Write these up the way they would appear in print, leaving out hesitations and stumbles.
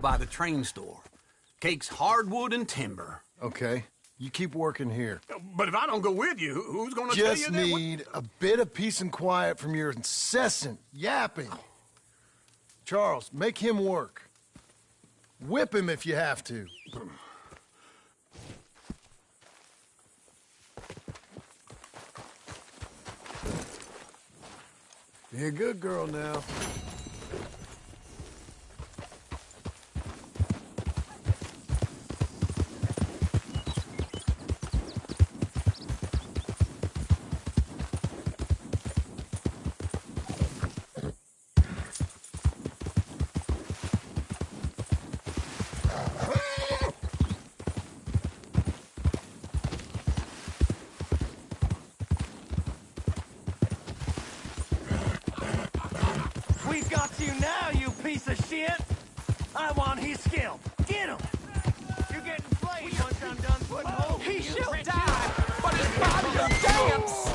by the train store. Cake's hardwood and timber. Okay. You keep working here. But if I don't go with you, who's gonna tell you Just that? need a bit of peace and quiet from your incessant yapping. Charles, make him work. Whip him if you have to. Be a good girl now. We've got you now, you piece of shit! I want his skill. Get him! You're getting played once I'm done putting holes in you. He shall die, but his body will dance!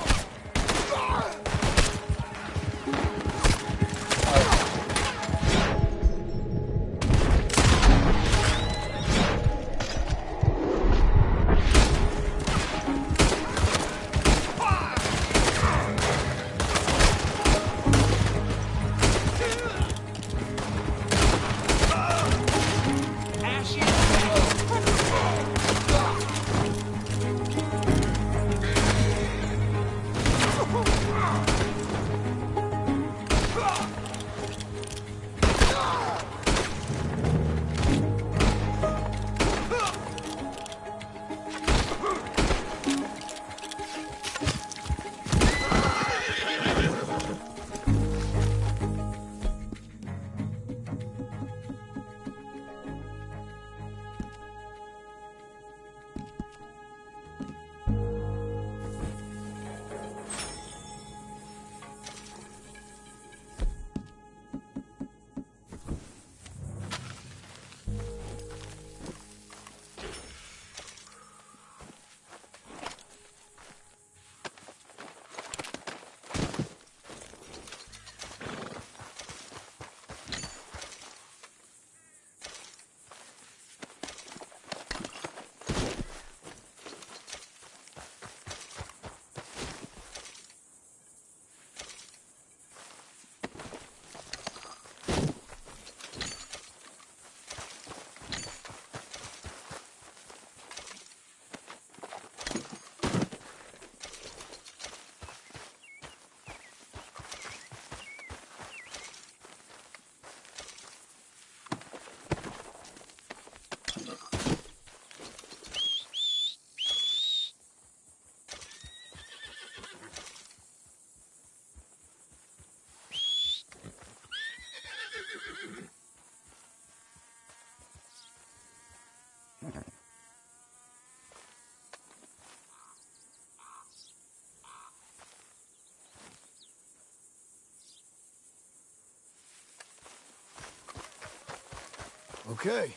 Okay.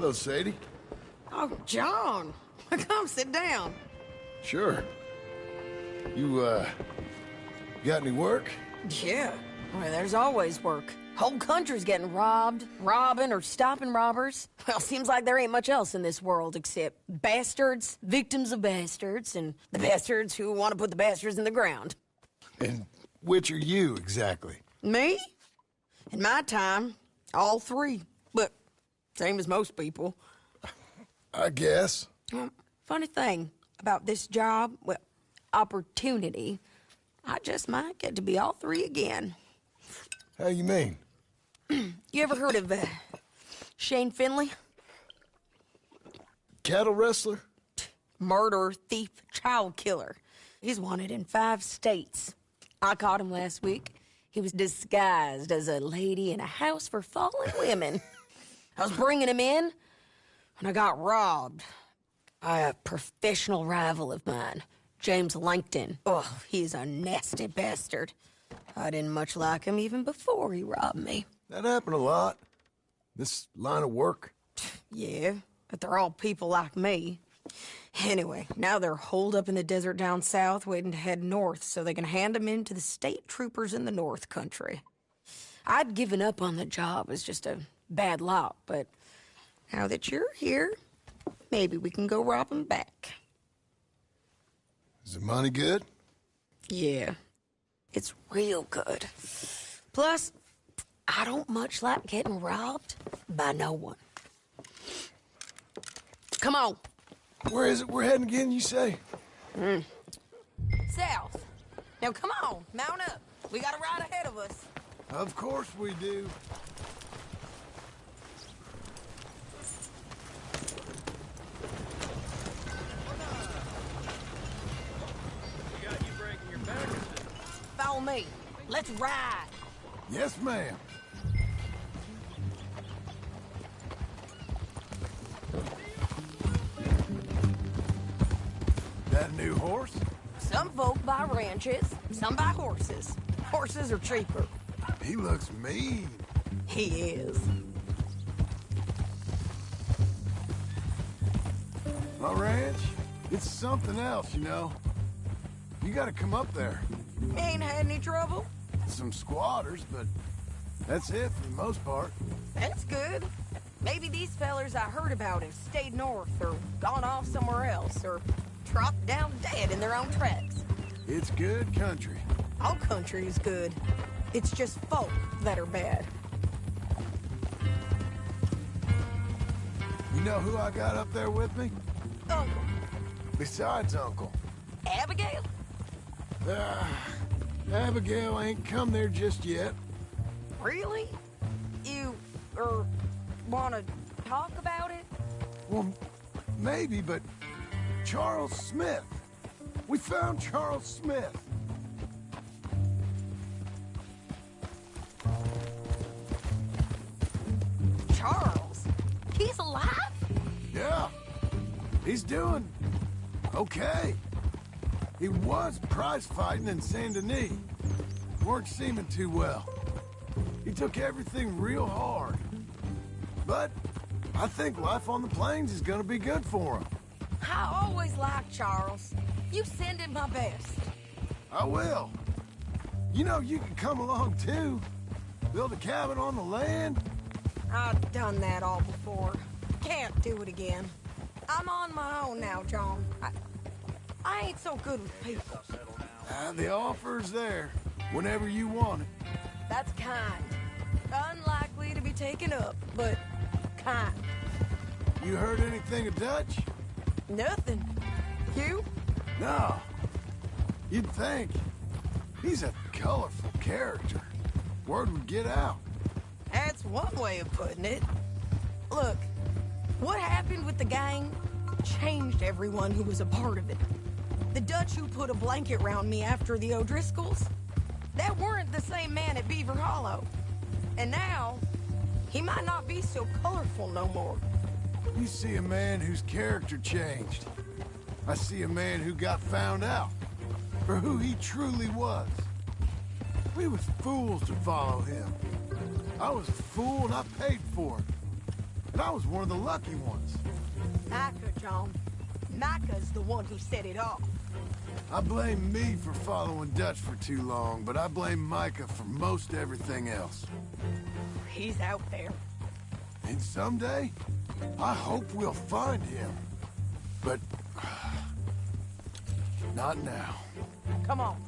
Hello, Sadie. Oh, John. Come sit down. Sure. You, got any work? Yeah, well, there's always work. Whole country's getting robbed, robbing, or stopping robbers. Well, seems like there ain't much else in this world except bastards, victims of bastards, and the bastards who want to put the bastards in the ground. And which are you, exactly? Me? In my time, all three. But same as most people. I guess. Funny thing about this job, well, opportunity, I just might get to be all three again. How you mean? You ever heard of Shane Finley? Cattle wrestler? Murderer, thief, child killer. He's wanted in 5 states. I caught him last week. He was disguised as a lady in a house for fallen women. I was bringing him in, and I got robbed by a professional rival of mine, James Langton. Oh, he's a nasty bastard. I didn't much like him even before he robbed me. That happened a lot. This line of work. Yeah, but they're all people like me. Anyway, now they're holed up in the desert down south, waiting to head north so they can hand them in to the state troopers in the north country. I'd given up on the job as just a bad lot, but now that you're here, maybe we can go rob them back. Is the money good? Yeah, it's real good. Plus, I don't much like getting robbed by no one. Come on. Where is it we're heading again, you say? South. Now come on, mount up. We got a ride ahead of us. Of course we do. Follow me. Let's ride. Yes, ma'am. That a new horse? Some folk buy ranches, some buy horses. Horses are cheaper. He looks mean. He is. My ranch, it's something else, you know. You gotta come up there. Ain't had any trouble? Some squatters, but that's it for the most part. That's good. Maybe these fellers I heard about have stayed north or gone off somewhere else or dropped down dead in their own tracks. It's good country. All country is good. It's just folk that are bad. You know who I got up there with me? Uncle. Besides Uncle. Abigail? Abigail ain't come there just yet. Really? You, wanna talk about it? Well, maybe, but Charles Smith. We found Charles Smith. Charles? He's alive? Yeah. He's doing okay. He was prize fighting in Saint Denis. Weren't seeming too well. He took everything real hard. But I think life on the plains is gonna be good for him. I always liked Charles. You send him my best. I will. You know, you can come along too. Build a cabin on the land. I've done that all before. Can't do it again. I'm on my own now, John. I ain't so good with people. The offer's there whenever you want it. That's kind. Unlikely to be taken up, but kind. You heard anything of Dutch? Nothing. You? No. You'd think. He's a colorful character. Word would get out. That's one way of putting it. Look, what happened with the gang changed everyone who was a part of it. The Dutch who put a blanket round me after the O'Driscolls, that weren't the same man at Beaver Hollow. And now, he might not be so colorful no more. You see a man whose character changed. I see a man who got found out for who he truly was. We was fools to follow him. I was a fool and I paid for it. And I was one of the lucky ones. Micah, John. Micah's the one who set it off. I blame me for following Dutch for too long, but I blame Micah for most everything else. He's out there. And someday, I hope we'll find him. But... not now. Come on.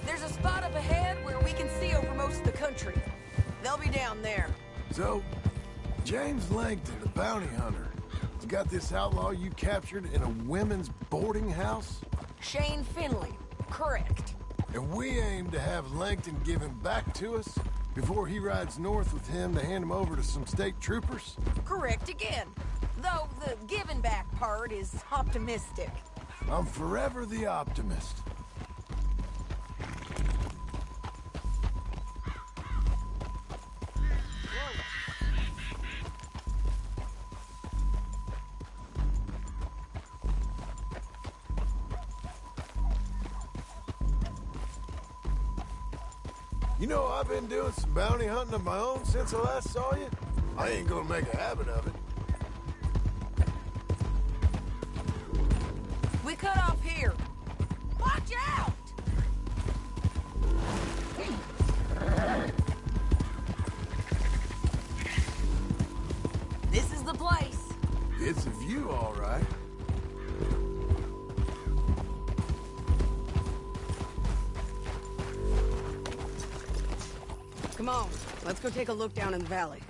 There's a spot up ahead where we can see over most of the country. They'll be down there. So, James Langton, the bounty hunter, has got this outlaw you captured in a women's boarding house? Shane Finley. Correct. And we aim to have Langton give him back to us before he rides north with him to hand him over to some state troopers? Correct again. Though the giving back part is optimistic. I'm forever the optimist. You know, I've been doing some bounty hunting of my own since I last saw you. I ain't gonna make a habit of it. We cut off here. Watch out! This is the place. It's a view, all right. Come on, let's go take a look down in the valley.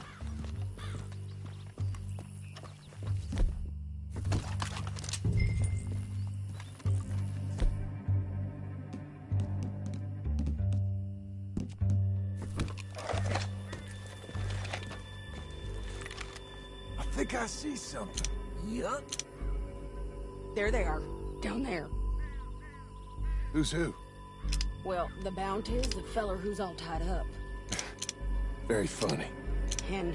I think I see something. Yup. There they are, down there. Who's who? Well, the bounty is the feller who's all tied up. Very funny. And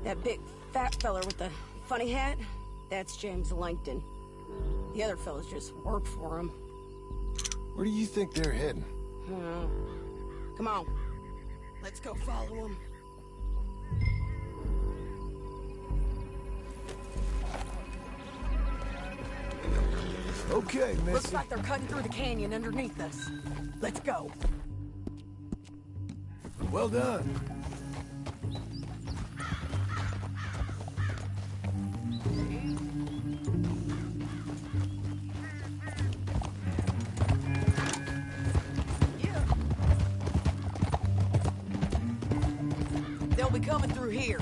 that big fat feller with the funny hat, that's James Langton. The other fellas just work for him. Where do you think they're heading? Come on, let's go follow him. Okay, Missy. Looks like they're cutting through the canyon underneath us. Let's go. Well done. Yeah. They'll be coming through here.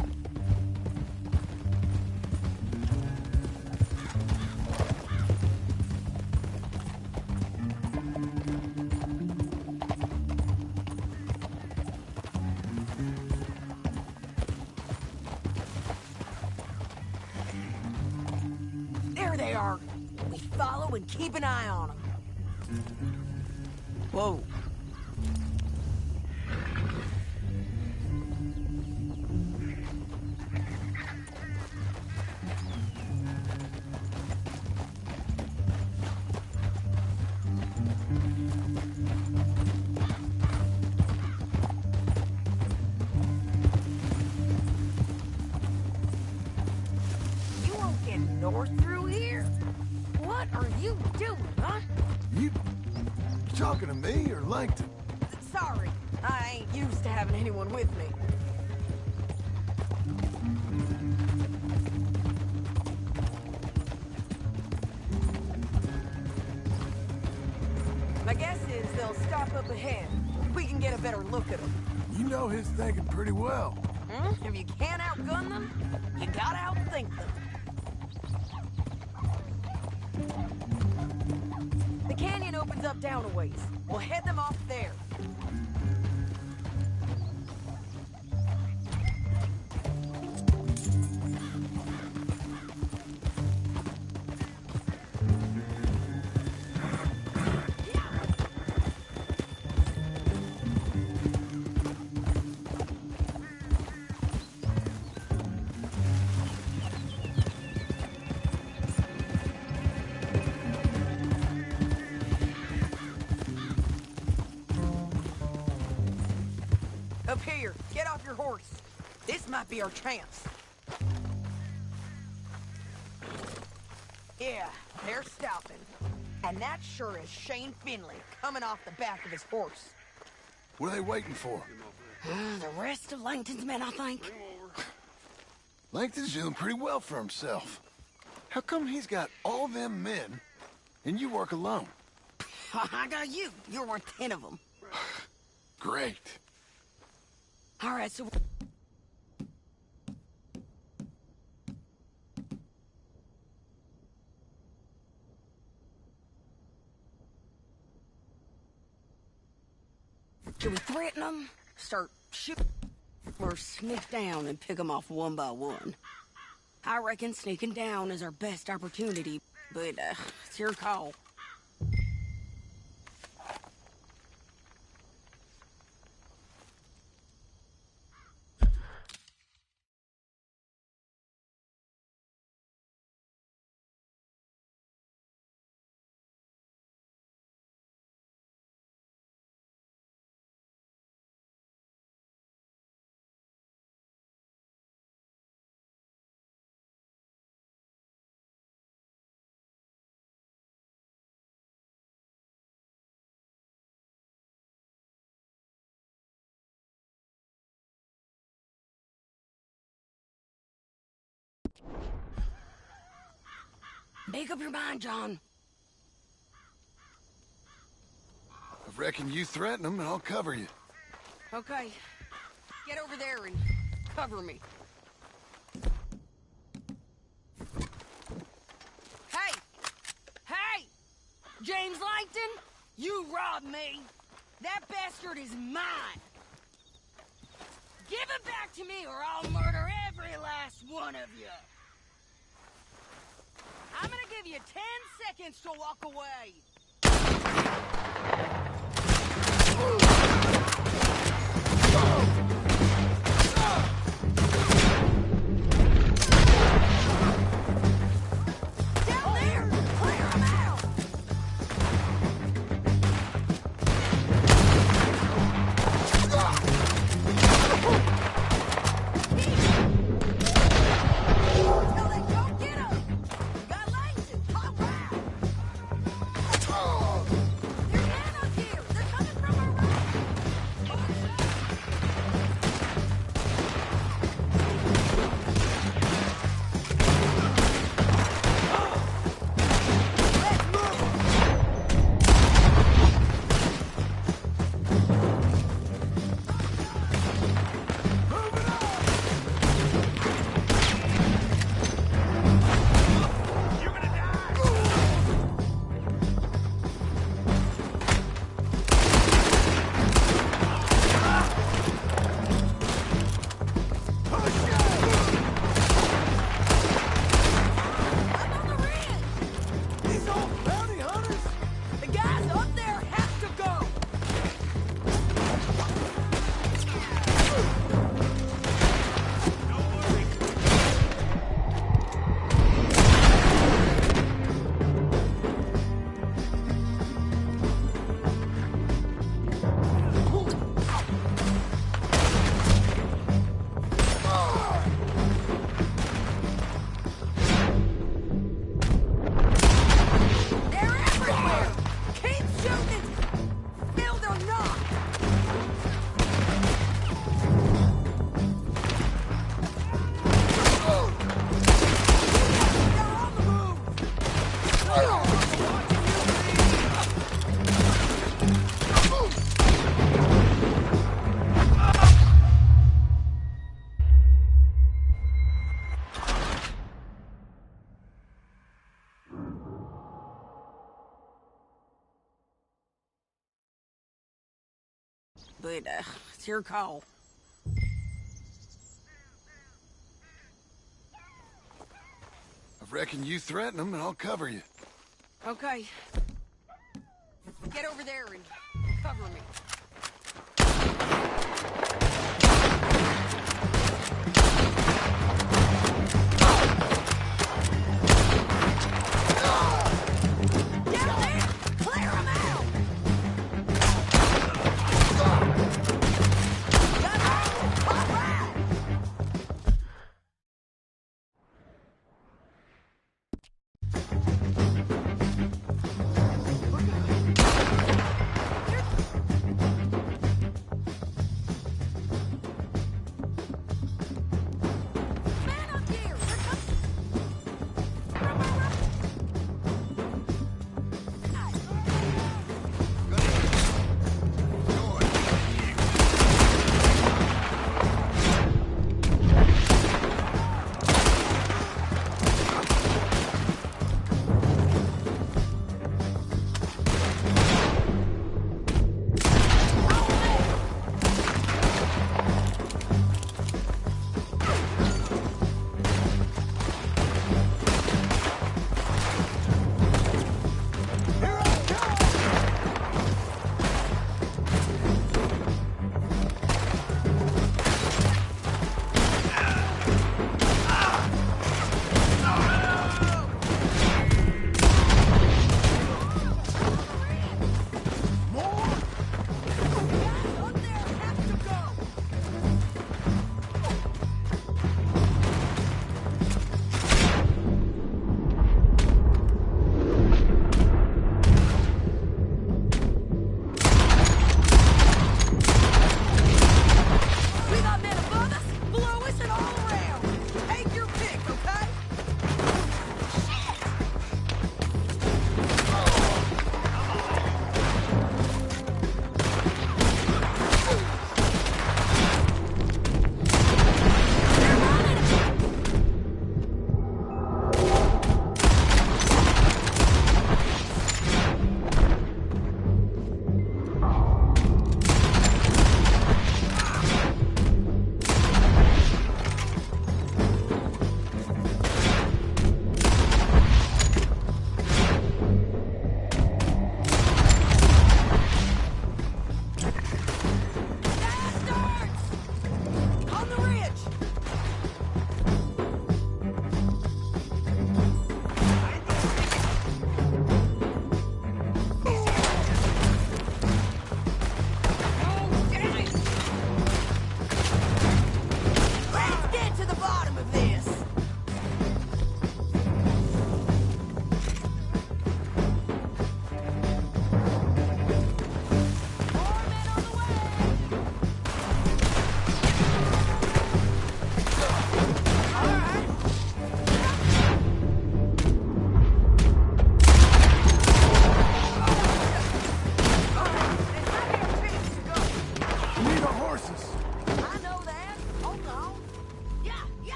There they are. We follow and keep an eye on them. Whoa. You won't get north through here? What are you doing, huh? You talking to me or Langton? Sorry, I ain't used to having anyone with me. My guess is they'll stop up ahead. We can get a better look at them. You know his thinking pretty well. If you can't outgun them, you gotta outthink them. The canyon opens up down a ways. We'll head them off there. might be our chance. Yeah, they're stopping. And that sure is Shane Finley coming off the back of his horse. What are they waiting for? The rest of Langton's men, I think. Langton's doing pretty well for himself. How come he's got all them men, and you work alone? I got you. You're worth 10 of them. Great. All right, so... should we threaten them, start shooting, or sneak down and pick them off one by one? I reckon sneaking down is our best opportunity, but it's your call. Make up your mind, John. I reckon you threaten them, and I'll cover you. Okay. Get over there and cover me. Hey! Hey! James Langton, you robbed me. That bastard is mine. Give it back to me or I'll murder every last one of you. I'm gonna give you 10 seconds to walk away. Down there! Clear them out! Tell them, go get him! Got Langton! All right! Your ammo's here! They're coming from our right! I'm on the ridge! These old bounty hunters? The guys up there have to go! They're everywhere! Keep shooting! Killed or not! They're on the move! But, it's your call. I reckon you threaten them, and I'll cover you. Okay. Get over there and cover me. Down there! Clear them out! Got Langton! All right!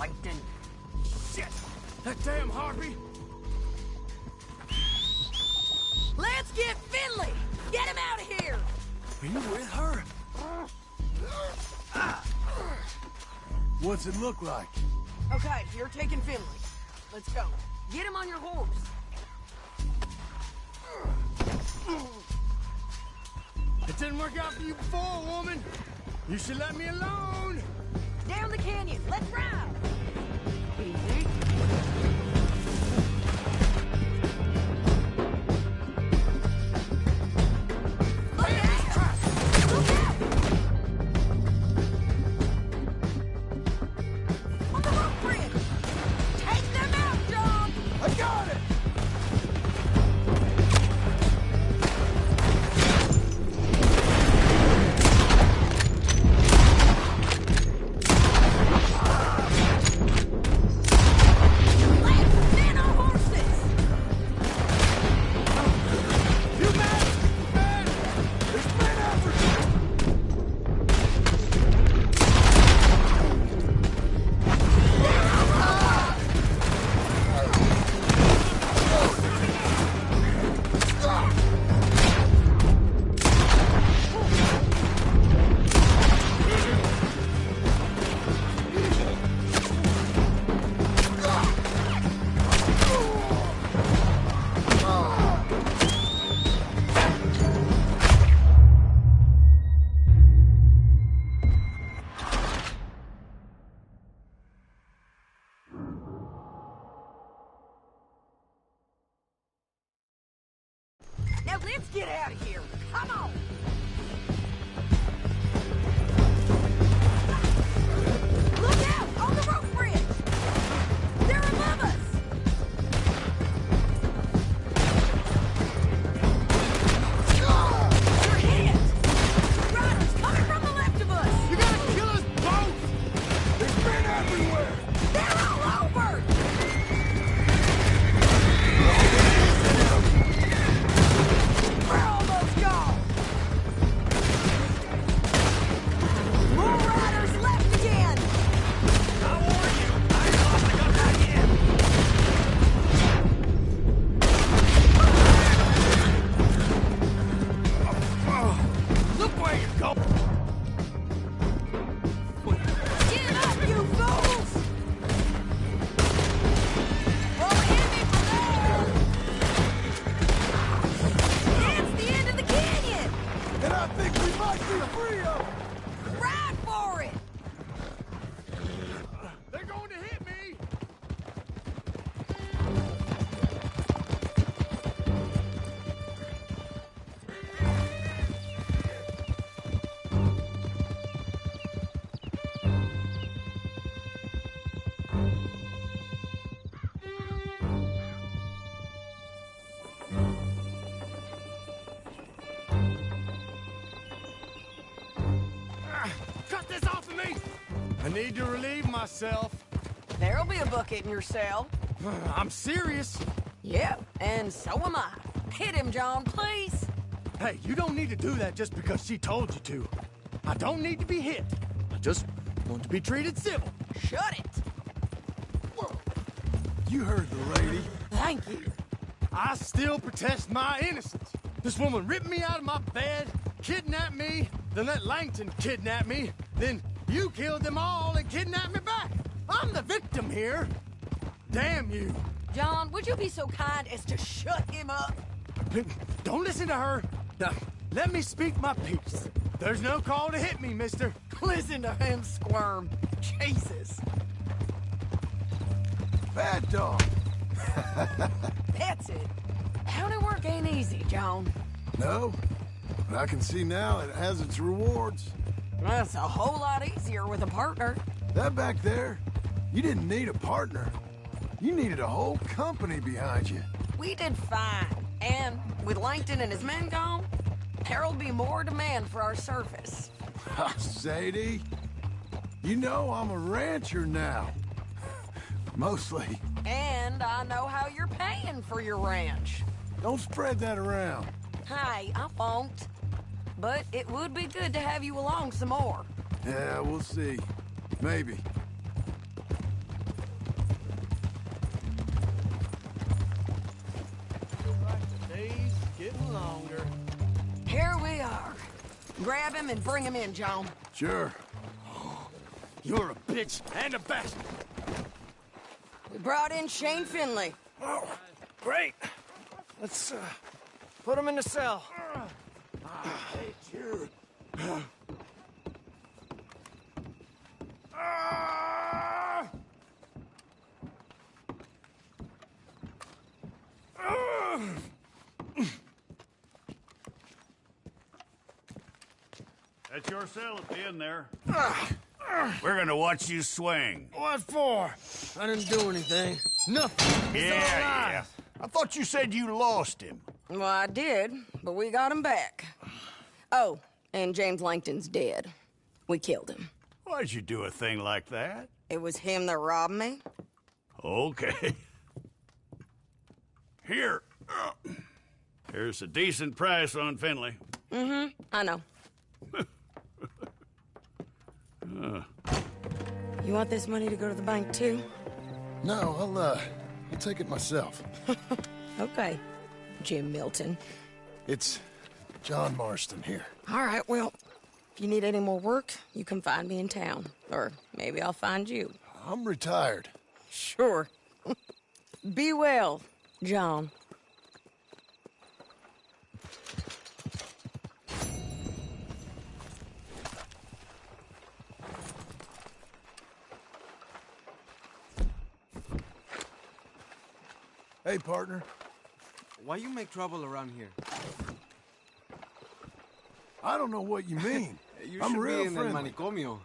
Langton. Shit! That damn harpy! Let's get Finley! Get him out of here! Are you with her? What's it look like? Okay, you're taking Finley. Let's go. Get him on your horse. It didn't work out for you before, woman. You should let me alone. Down the canyon. Let's ride. Easy. Look out! Look out! On the rope bridge. Take them out, John. I got it! Let's man our horses. You man! There's men after you! Now let's get out of here. Come on. Look out! On the rope bridge. They're above us. You're hit. Riders coming from the left of us. You gotta kill us both. There's men everywhere! They're all over. We're almost gone. More riders left again. I warn you, I ain't lost a gun back in. Look where you're going. Get up, you fools! Well, hit me from there! It's the end of the canyon! And I think we might be free of them! Ride for it! They're going to hit me. Cut this off of me! I need to relieve myself. There'll be a bucket in your cell. I'm serious. Yeah, and so am I. Hit him, John, please. Hey, you don't need to do that just because she told you to. I don't need to be hit. I just want to be treated civil. Shut it. You heard the lady. Thank you. I still protest my innocence. This woman ripped me out of my bed, kidnapped me, then let Langton kidnap me, then you killed them all and kidnapped me back. I'm the victim here. Damn you. John, would you be so kind as to shut him up? Don't listen to her. Now, let me speak my piece. There's no call to hit me, mister. Listen to him squirm. Jesus. Bad dog. That's it. County work ain't easy, John. No, but I can see now it has its rewards. That's a whole lot easier with a partner. That back there, you didn't need a partner. You needed a whole company behind you. We did fine. And with Langton and his men gone, there'll be more demand for our service. Sadie, you know I'm a rancher now. Mostly. And I know how you're paying for your ranch. Don't spread that around. Hey, I won't. But it would be good to have you along some more. Yeah, we'll see. Maybe. longer. Here we are. Grab him and bring him in, John. Sure. You're a bitch and a bastard. We brought in Shane Finley. Oh, great. Let's, put him in the cell. Hey, you. That's your cell at the end there. We're gonna watch you swing. What for? I didn't do anything. Nothing. It's all lies. I thought you said you lost him. Well, I did, but we got him back. Oh, and James Langton's dead. We killed him. Why'd you do a thing like that? It was him that robbed me. Okay. Here. Here's a decent price on Finley. I know. You want this money to go to the bank, too? No, I'll take it myself. Okay, Jim Milton. It's John Marston here. All right, well, if you need any more work, you can find me in town. Or maybe I'll find you. I'm retired. Sure. Be well, John. Hey, partner. Why you make trouble around here? I don't know what you mean. You I'm should real be in el friendly. manicomio.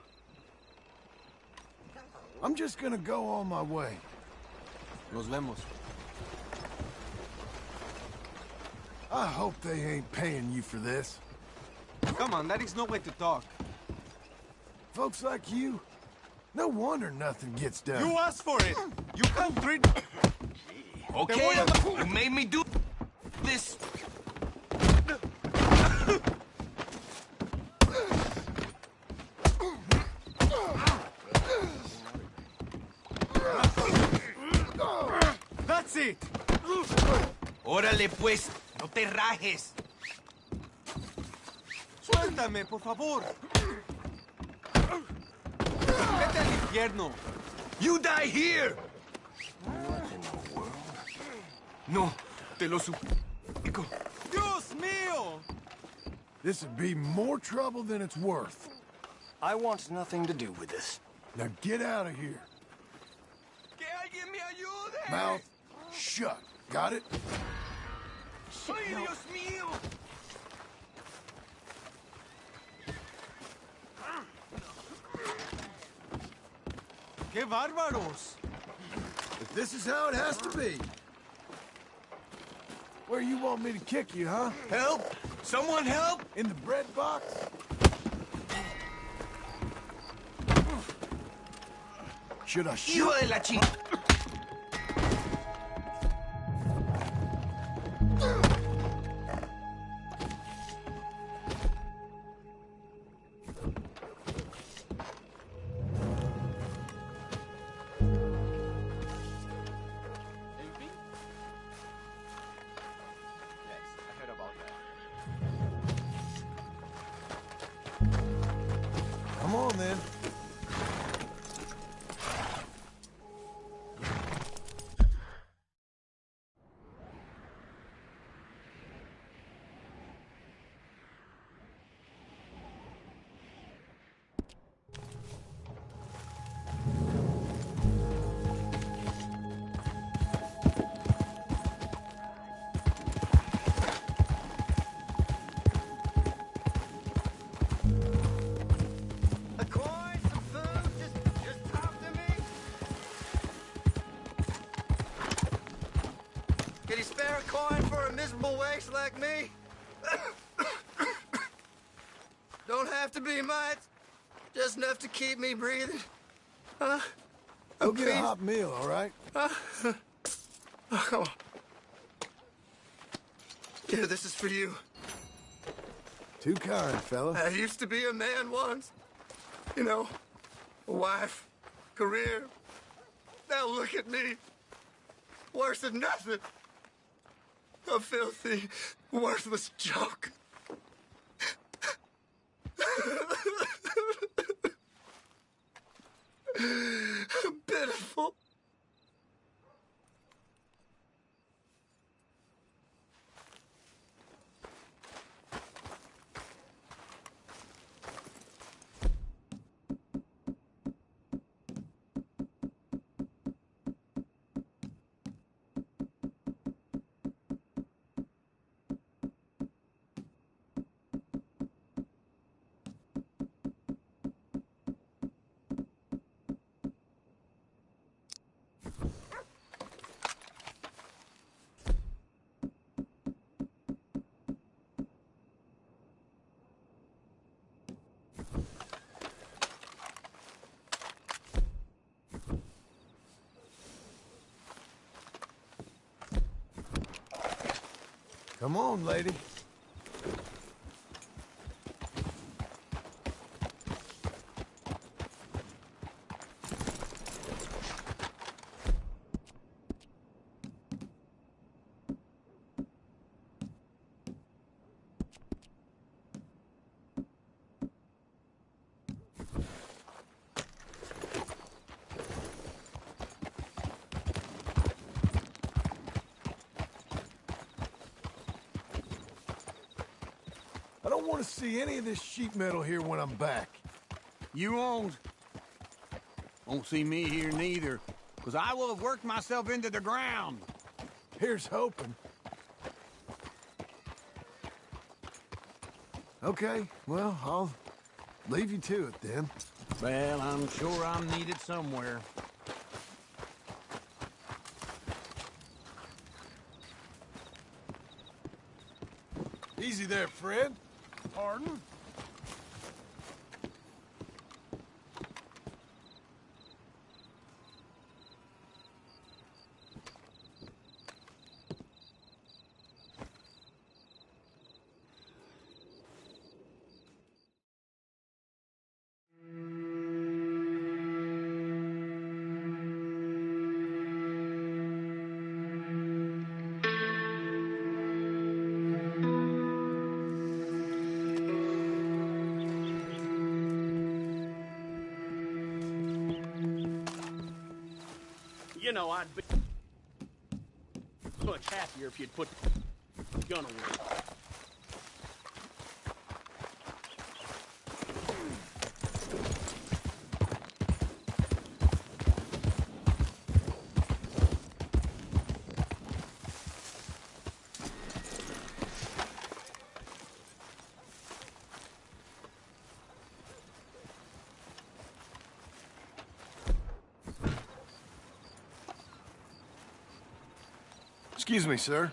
I'm just gonna go on my way. Nos vemos. I hope they ain't paying you for this. Come on, that is no way to talk. Folks like you, no wonder nothing gets done. You asked for it. You can't treat... Okay, you made me do this. That's it. Órale, pues, no te rajes. Suéltame, por favor. Vete al infierno. You die here. No, te lo suplico. Dios mío. This would be more trouble than it's worth. I want nothing to do with this. Now get out of here. Que alguien me ayude. Mouth shut. Got it? Ay, Dios mío. ¡Qué bárbaros! If this is how it has to be. Where you want me to kick you, huh? Help! Someone help! In the bread box? Should I shoot? Hijo de la ching... Come on, then. A coin, some food, just talk to me. Can you spare a coin for a miserable waste like me? Don't have to be much, just enough to keep me breathing. Go get a hot meal, all right? Oh. Here, this is for you. Too kind, fella. I used to be a man once. You know, a wife, career. Now look at me. Worse than nothing. A filthy, worthless joke. Pitiful. Come on, lady. I don't want to see any of this sheet metal here when I'm back. You won't. Won't see me here neither, because I will have worked myself into the ground. Here's hoping. Okay, well, I'll leave you to it then. Well, I'm sure I'm needed somewhere. Easy there, Fred. Pardon? You know, I'd be much happier if you'd put the gun away. Excuse me, sir.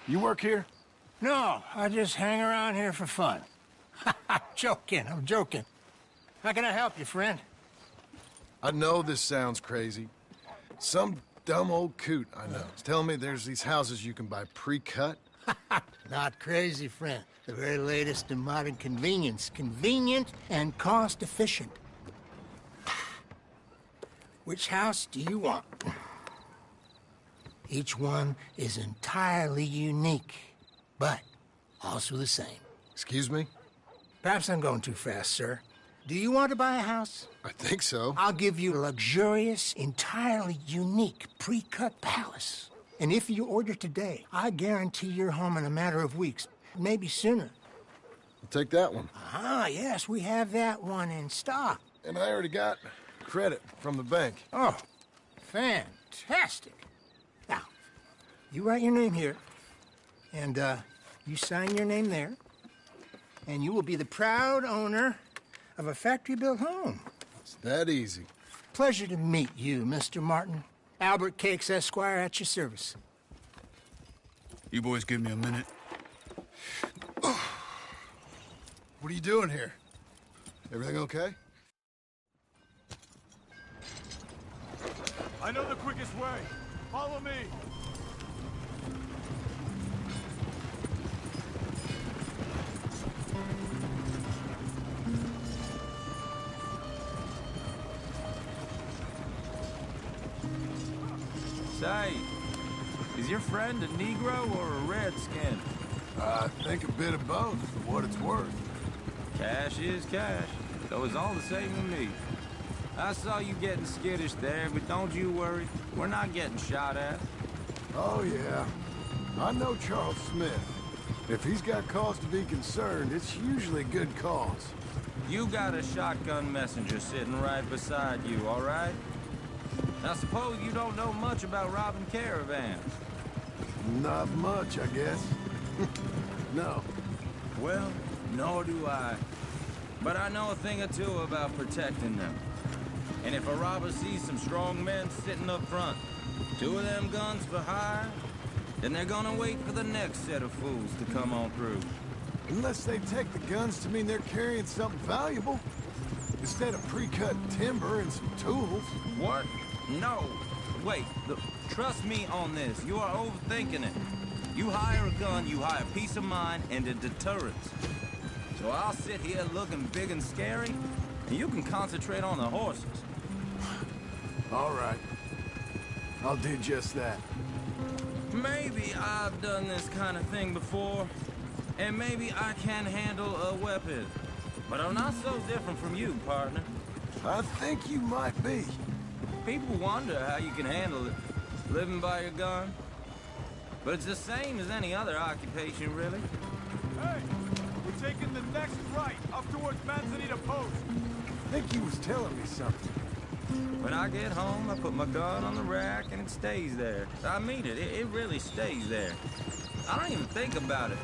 You work here? No, I just hang around here for fun. I'm joking. How can I help you, friend? I know this sounds crazy. Some dumb old coot I know is telling me there's these houses you can buy pre-cut. Not crazy, friend. The very latest in modern convenience. Convenient and cost-efficient. Which house do you want? Each one is entirely unique, but also the same. Excuse me? Perhaps I'm going too fast, sir. Do you want to buy a house? I think so. I'll give you a luxurious, entirely unique pre-cut palace. And if you order today, I guarantee you're home in a matter of weeks, maybe sooner. I'll take that one. Ah, yes, we have that one in stock. And I already got credit from the bank. Oh, fantastic. Now, you write your name here, and you sign your name there, and you will be the proud owner of a factory-built home. It's that easy. Pleasure to meet you, Mr. Martin. Albert Cakes, Esquire, at your service. You boys give me a minute. What are you doing here? Everything okay? I know the quickest way. Follow me. Say, Is your friend a Negro or a Redskin? I think a bit of both, for what it's worth. Cash is cash, so it's all the same to me. I saw you getting skittish there, but don't you worry. We're not getting shot at. Oh, yeah. I know Charles Smith. If he's got cause to be concerned, it's usually good cause. You got a shotgun messenger sitting right beside you, all right? Now, suppose you don't know much about robbing caravans. Not much, I guess. No. Well, nor do I. But I know a thing or two about protecting them. And if a robber sees some strong men sitting up front, 2 of them guns for hire, then they're gonna wait for the next set of fools to come on through. Unless they take the guns to mean they're carrying something valuable. Instead of pre-cut timber and some tools. What? No. Wait, look, trust me on this. You are overthinking it. You hire a gun, you hire peace of mind and a deterrence. So I'll sit here looking big and scary, and you can concentrate on the horses. All right. I'll do just that. Maybe I've done this kind of thing before, and maybe I can handle a weapon. But I'm not so different from you, partner. I think you might be. People wonder how you can handle it, living by your gun. But it's the same as any other occupation, really. Hey, we're taking the next right, up towards Manzanita Post. I think he was telling me something. When I get home, I put my gun on the rack and it stays there. I mean it, it really stays there. I don't even think about it.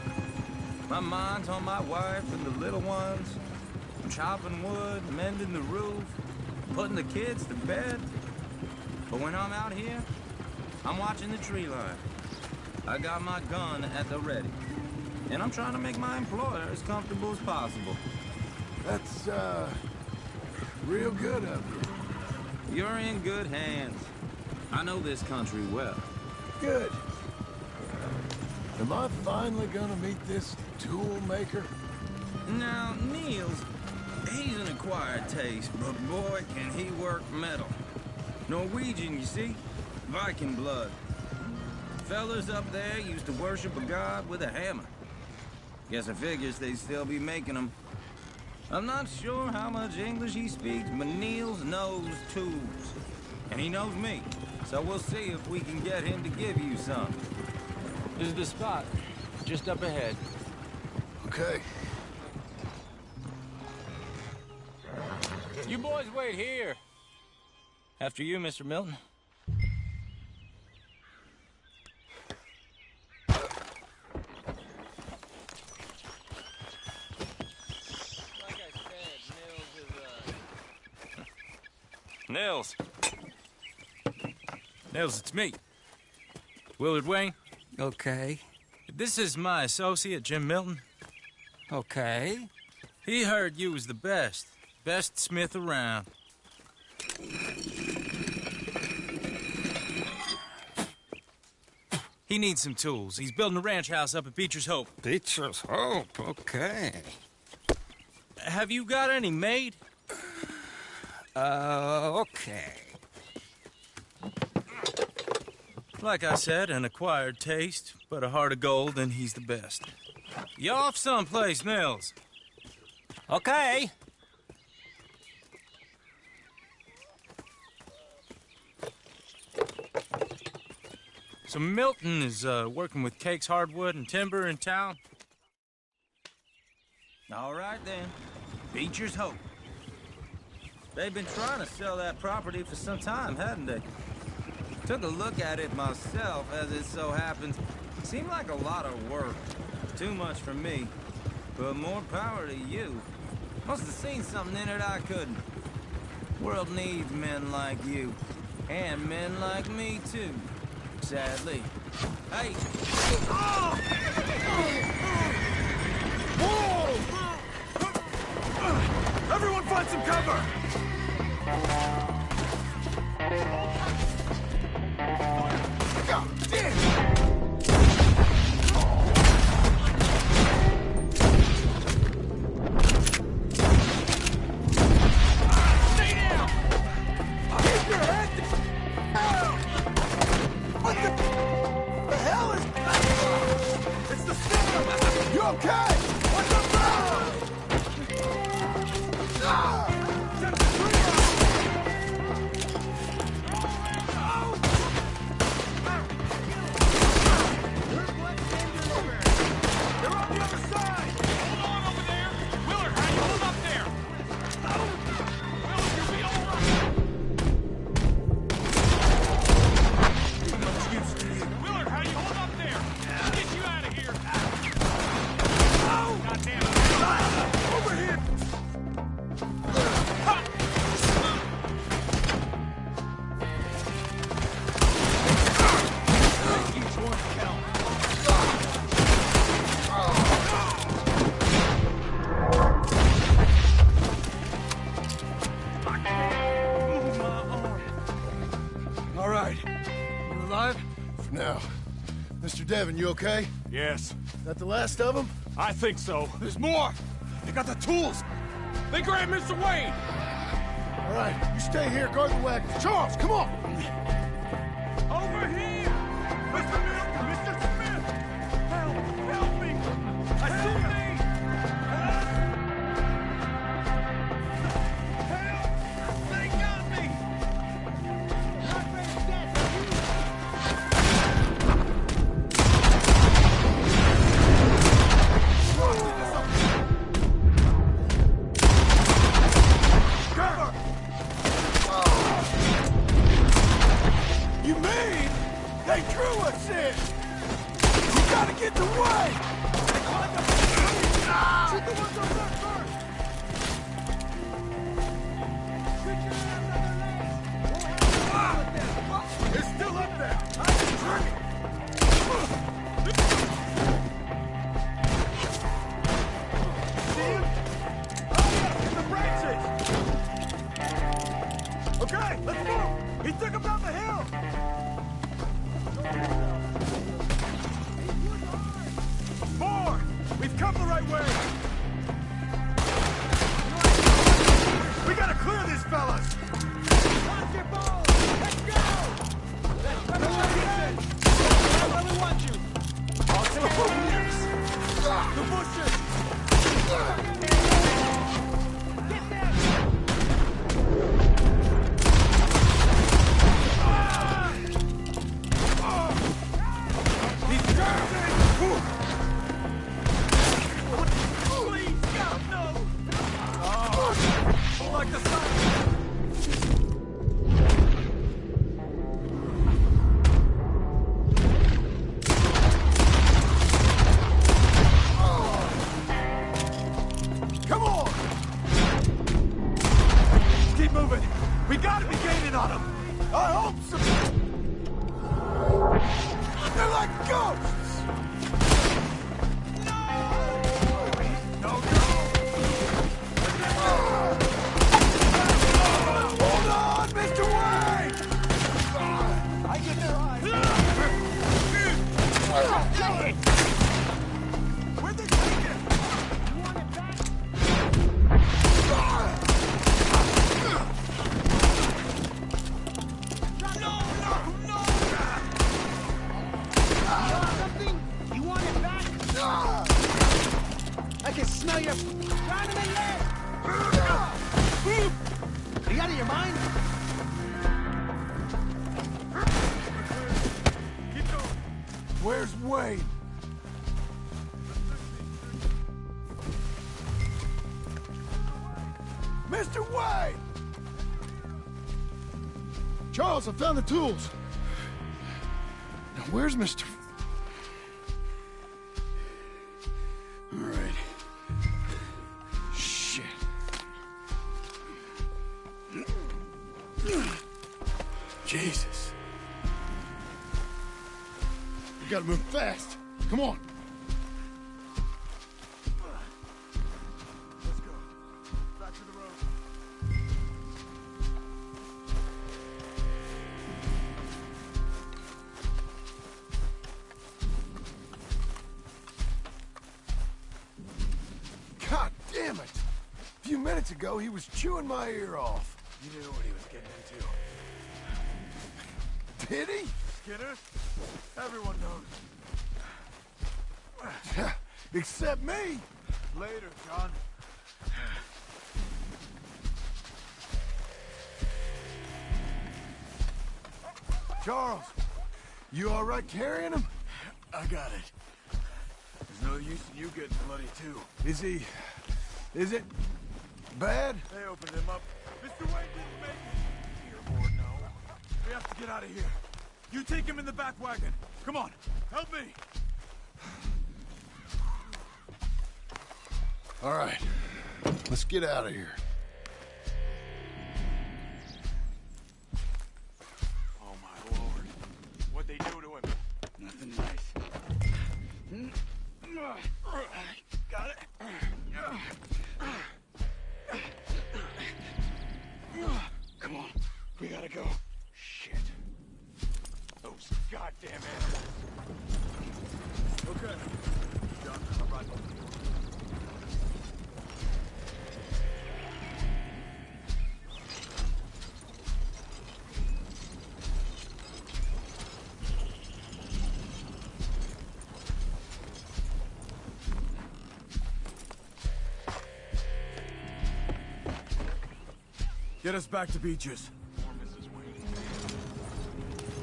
My mind's on my wife and the little ones. I'm chopping wood, mending the roof, putting the kids to bed. But when I'm out here, I'm watching the tree line. I got my gun at the ready. And I'm trying to make my employer as comfortable as possible. That's, real good of you. You're in good hands. I know this country well. Good. Am I finally gonna meet this tool maker? Now, Niels, he's an acquired taste, but boy, can he work metal. Norwegian, you see? Viking blood. Fellas up there used to worship a god with a hammer. Guess I figures they'd still be making them. I'm not sure how much English he speaks, but Niels knows tools. And he knows me, so we'll see if we can get him to give you some. This is the spot, just up ahead. Okay. You boys wait here. After you, Mr. Milton. Nils. Nils, it's me. Willard Wayne. Okay. This is my associate, Jim Milton. Okay. He heard you was the best. Best smith around. He needs some tools. He's building a ranch house up at Beecher's Hope. Beecher's Hope, okay. Have you got any made? Okay. Like I said, an acquired taste, but a heart of gold, and he's the best. You off someplace, Nils? Okay. So Milton is working with Cake's hardwood and timber in town? All right, then. Beecher's Hope. They've been trying to sell that property for some time, hadn't they? Took a look at it myself, as it so happens. Seemed like a lot of work. Too much for me. But more power to you. Must have seen something in it I couldn't. World needs men like you. And men like me, too. Sadly. Hey! Oh! Whoa! Everyone find some cover! God damn! All right. You alive? For now. Mr. Devon, you okay? Yes. That the last of them? I think so. There's more! They got the tools! They grabbed Mr. Wayne! All right, you stay here, guard the wagon. Charles, come on! Over here! Mr. Milton! Mr. Smith! Help! Help me! I see me! Help! They got me! Cover! You mean they drew us in? You gotta get the way! Shoot the ones on that first! It's still up there! See him? Hurry up! In the branches! Okay, let's move! He took him down the hill! More! We've come the right way! We gotta clear these fellas! Watch your balls! Let's go! Let's go! Where we want you! The bushes! The bushes! Get there! He's driving! Please, God, no! Oh, like the sun! Come on! Keep moving! We gotta be gaining on them! I hope so! They're like ghosts! No! No, no! Hold on, Mr. Wayne! I get their eyes! Where'd they take it? You want it back? No, no, no! Something? You want it back? I can smell your... Round in the leg! Are you out of your mind? Keep going. Where's Wayne? Mr. Wayne! Charles, I found the tools. Now, where's Mr. All right. Shit. Jesus. We gotta move fast. Come on. Let's go. Back to the road. God damn it! A few minutes ago, he was chewing my ear off. You knew what he was getting into. Did he? Skinner? Everyone knows. Except me. Later, John. Charles, you all right carrying him? I got it. There's no use in you getting bloody too. Is it bad? They opened him up. Mr. Wayne didn't make it. Dear Lord, no. We have to get out of here. You take him in the back wagon. Come on, help me. All right, let's get out of here. Oh my Lord, what'd they do to him? Nothing nice. Got it. Come on, we gotta go. Shit. goddamn animals. Okay. John, I'm right over here. Get us back to Beaches.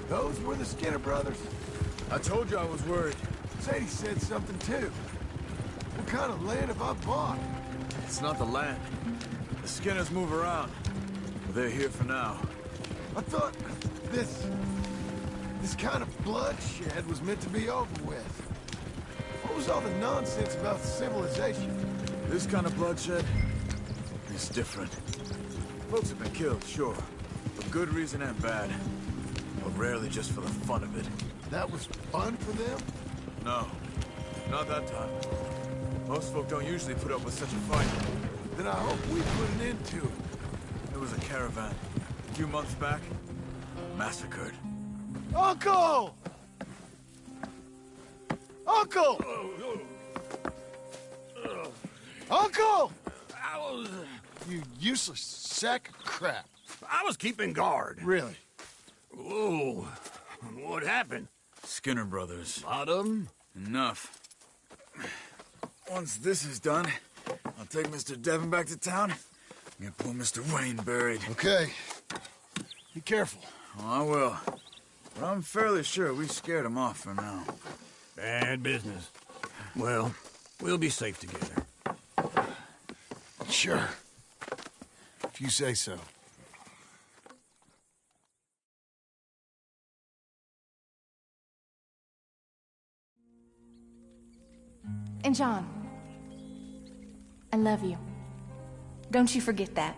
Those were the Skinner brothers. I told you I was worried. Sadie said something too. What kind of land have I bought? It's not the land. The Skinners move around. But they're here for now. I thought this kind of bloodshed was meant to be over with. What was all the nonsense about civilization? This kind of bloodshed is different. Folks have been killed, sure. For good reason and bad. But rarely just for the fun of it. That was fun for them? No. Not that time. Most folk don't usually put up with such a fight. Then I hope we put an end to it. There was a caravan. A few months back. Massacred. Uncle! Uncle! Uncle! You useless sack of crap. I was keeping guard. Really? Oh, what happened? Skinner brothers. A lot of them? Enough. Once this is done, I'll take Mr. Devon back to town. Get poor Mr. Wayne buried. Okay. Be careful. Oh, I will. But I'm fairly sure we scared him off for now. Bad business. Well, we'll be safe together. Sure. If you say so. And John, I love you. Don't you forget that.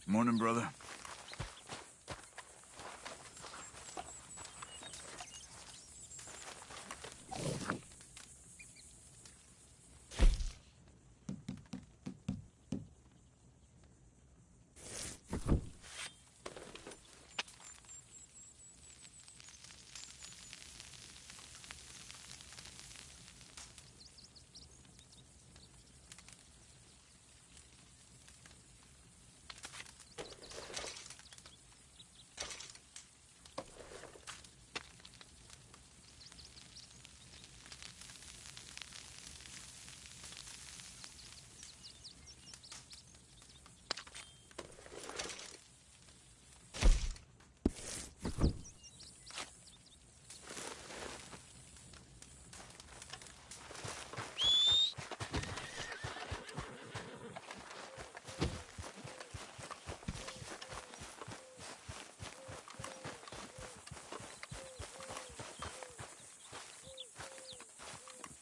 Morning, brother.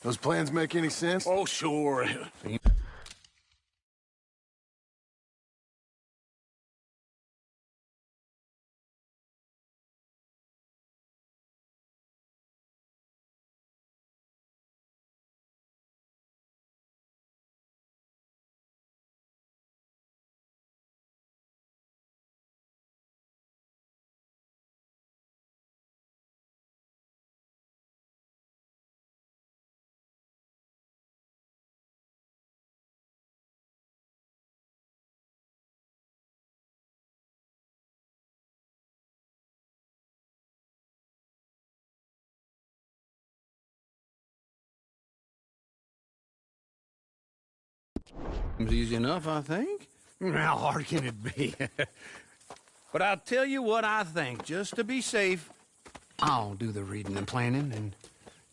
Those plans make any sense? Oh, sure. It's easy enough, I think. How hard can it be? But I'll tell you what I think, just to be safe. I'll do the reading and planning, and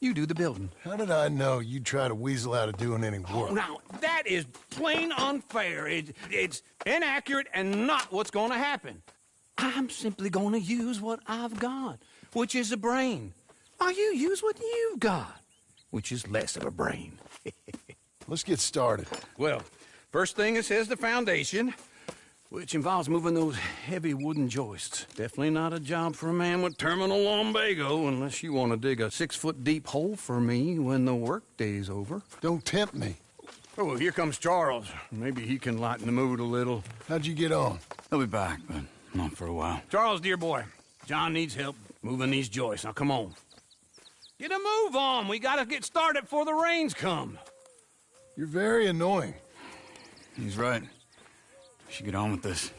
you do the building. How did I know you'd try to weasel out of doing any work? Oh, now, that is plain unfair. It's inaccurate and not what's going to happen. I'm simply going to use what I've got, which is a brain. While you use what you've got. which is less of a brain. Let's get started. Well, first thing it says the foundation, which involves moving those heavy wooden joists. Definitely not a job for a man with terminal lumbago unless you want to dig a 6-foot deep hole for me when the workday's over. Don't tempt me. Oh, here comes Charles. Maybe he can lighten the mood a little. How'd you get on? He'll be back, but not for a while. Charles, dear boy, John needs help moving these joists. Now, come on. Get a move on. We gotta get started before the rains come. You're very annoying. He's right. We should get on with this.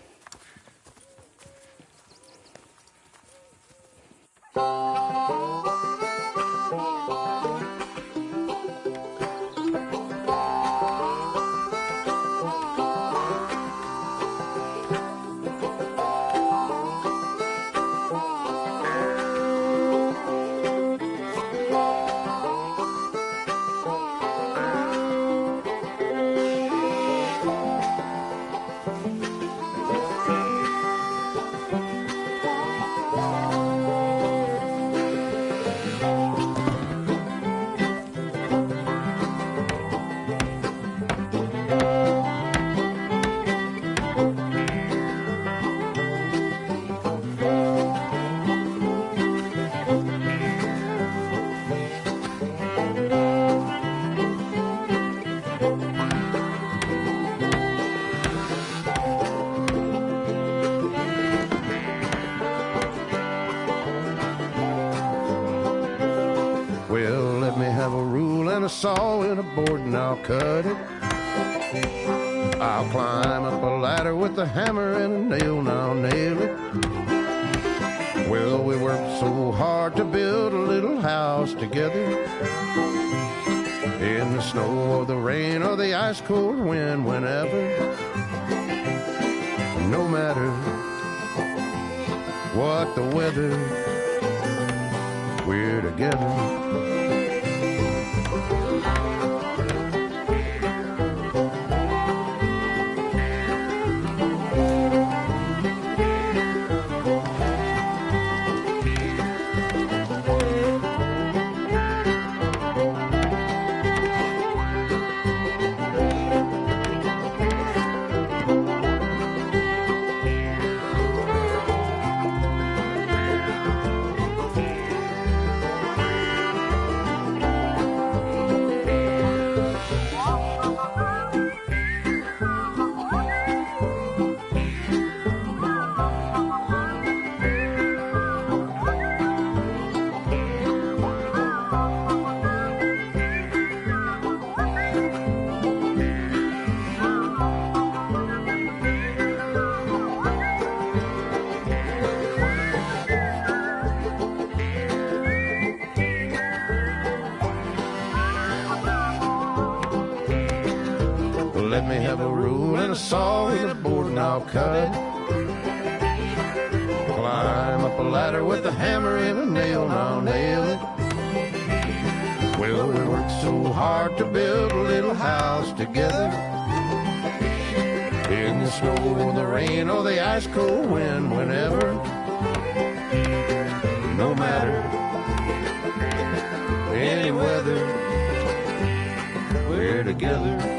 Well, let me have a rule and a saw and a board and I'll cut it. I'll climb up a ladder with a hammer and a nail and I'll nail it. Well, we worked so hard to build a little house together. In the snow or the rain or the ice cold wind, whenever. No matter what the weather, we're together. Let me have a rule and a saw and a board and I'll cut it. Climb up a ladder with a hammer and a nail and I'll nail it. Well, we worked so hard to build a little house together. In the snow or the rain or the ice cold wind, whenever. No matter any weather, we're together.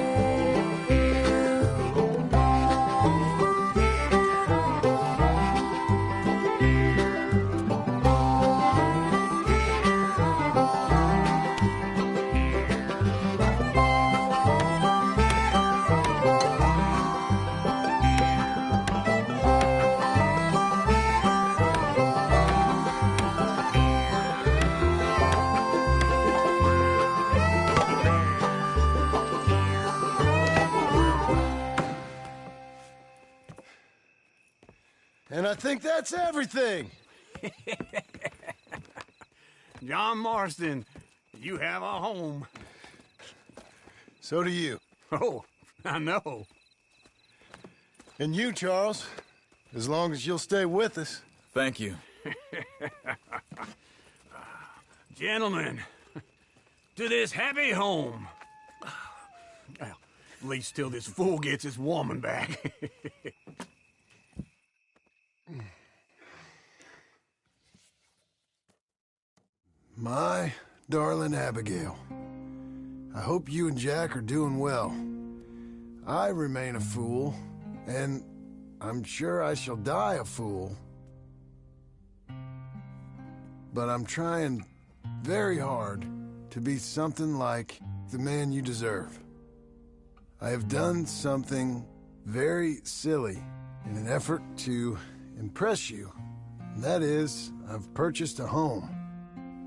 And I think that's everything. John Marston, you have a home. So do you. Oh, I know. And you, Charles, as long as you'll stay with us. Thank you. Gentlemen, to this happy home. Well, at least till this fool gets his woman back. My, darling Abigail. I hope you and Jack are doing well. I remain a fool, and I'm sure I shall die a fool. But I'm trying very hard to be something like the man you deserve. I have done something very silly in an effort to impress you. And that is, I've purchased a home.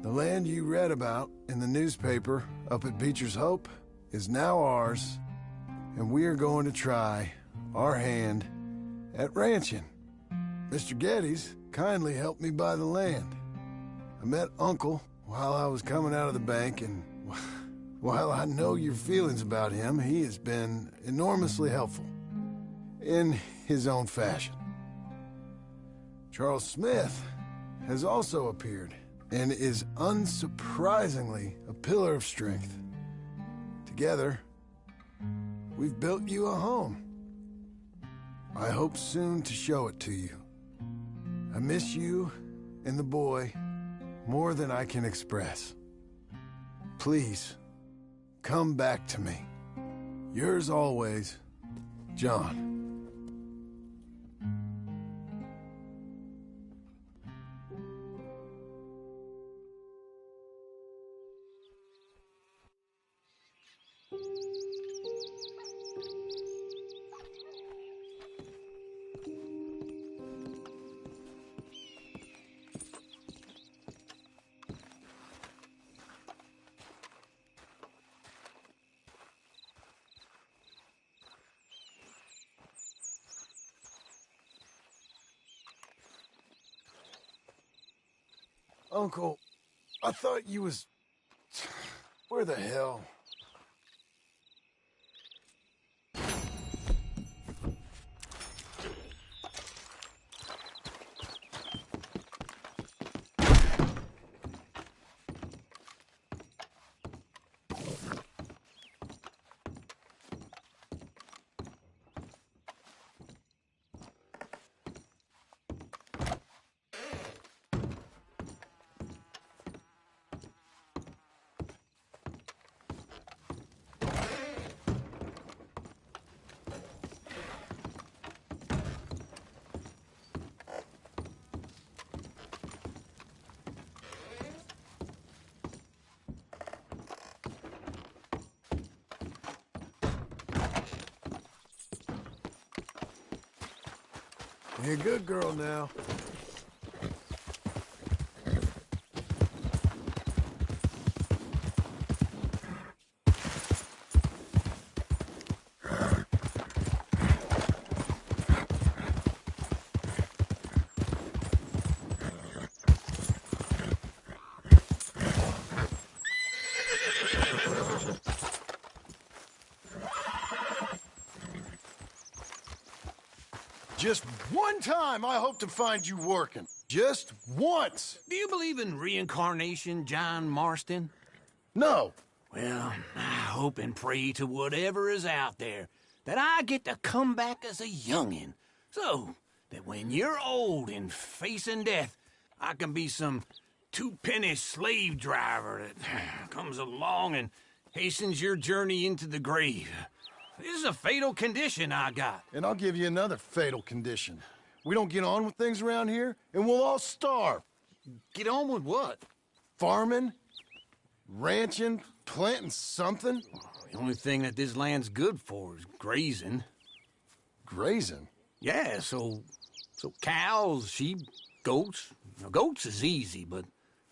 The land you read about in the newspaper up at Beecher's Hope is now ours, and we are going to try our hand at ranching. Mr. Geddes kindly helped me buy the land. I met Uncle while I was coming out of the bank, and while I know your feelings about him, he has been enormously helpful in his own fashion. Charles Smith has also appeared and is unsurprisingly a pillar of strength. Together, we've built you a home. I hope soon to show it to you. I miss you and the boy more than I can express. Please, come back to me. Yours always, John. Uncle, I thought you was... Where the hell? You're a good girl now. Just one time I hope to find you working. Just once. Do you believe in reincarnation, John Marston? No. Well, I hope and pray to whatever is out there that I get to come back as a youngin', so that when you're old and facing death, I can be some two-penny slave driver that comes along and hastens your journey into the grave. This is a fatal condition I got. And I'll give you another fatal condition. We don't get on with things around here, and we'll all starve. Get on with what? Farming, ranching, planting something. The only thing that this land's good for is grazing. Grazing? Yeah, so cows, sheep, goats. Now, goats is easy, but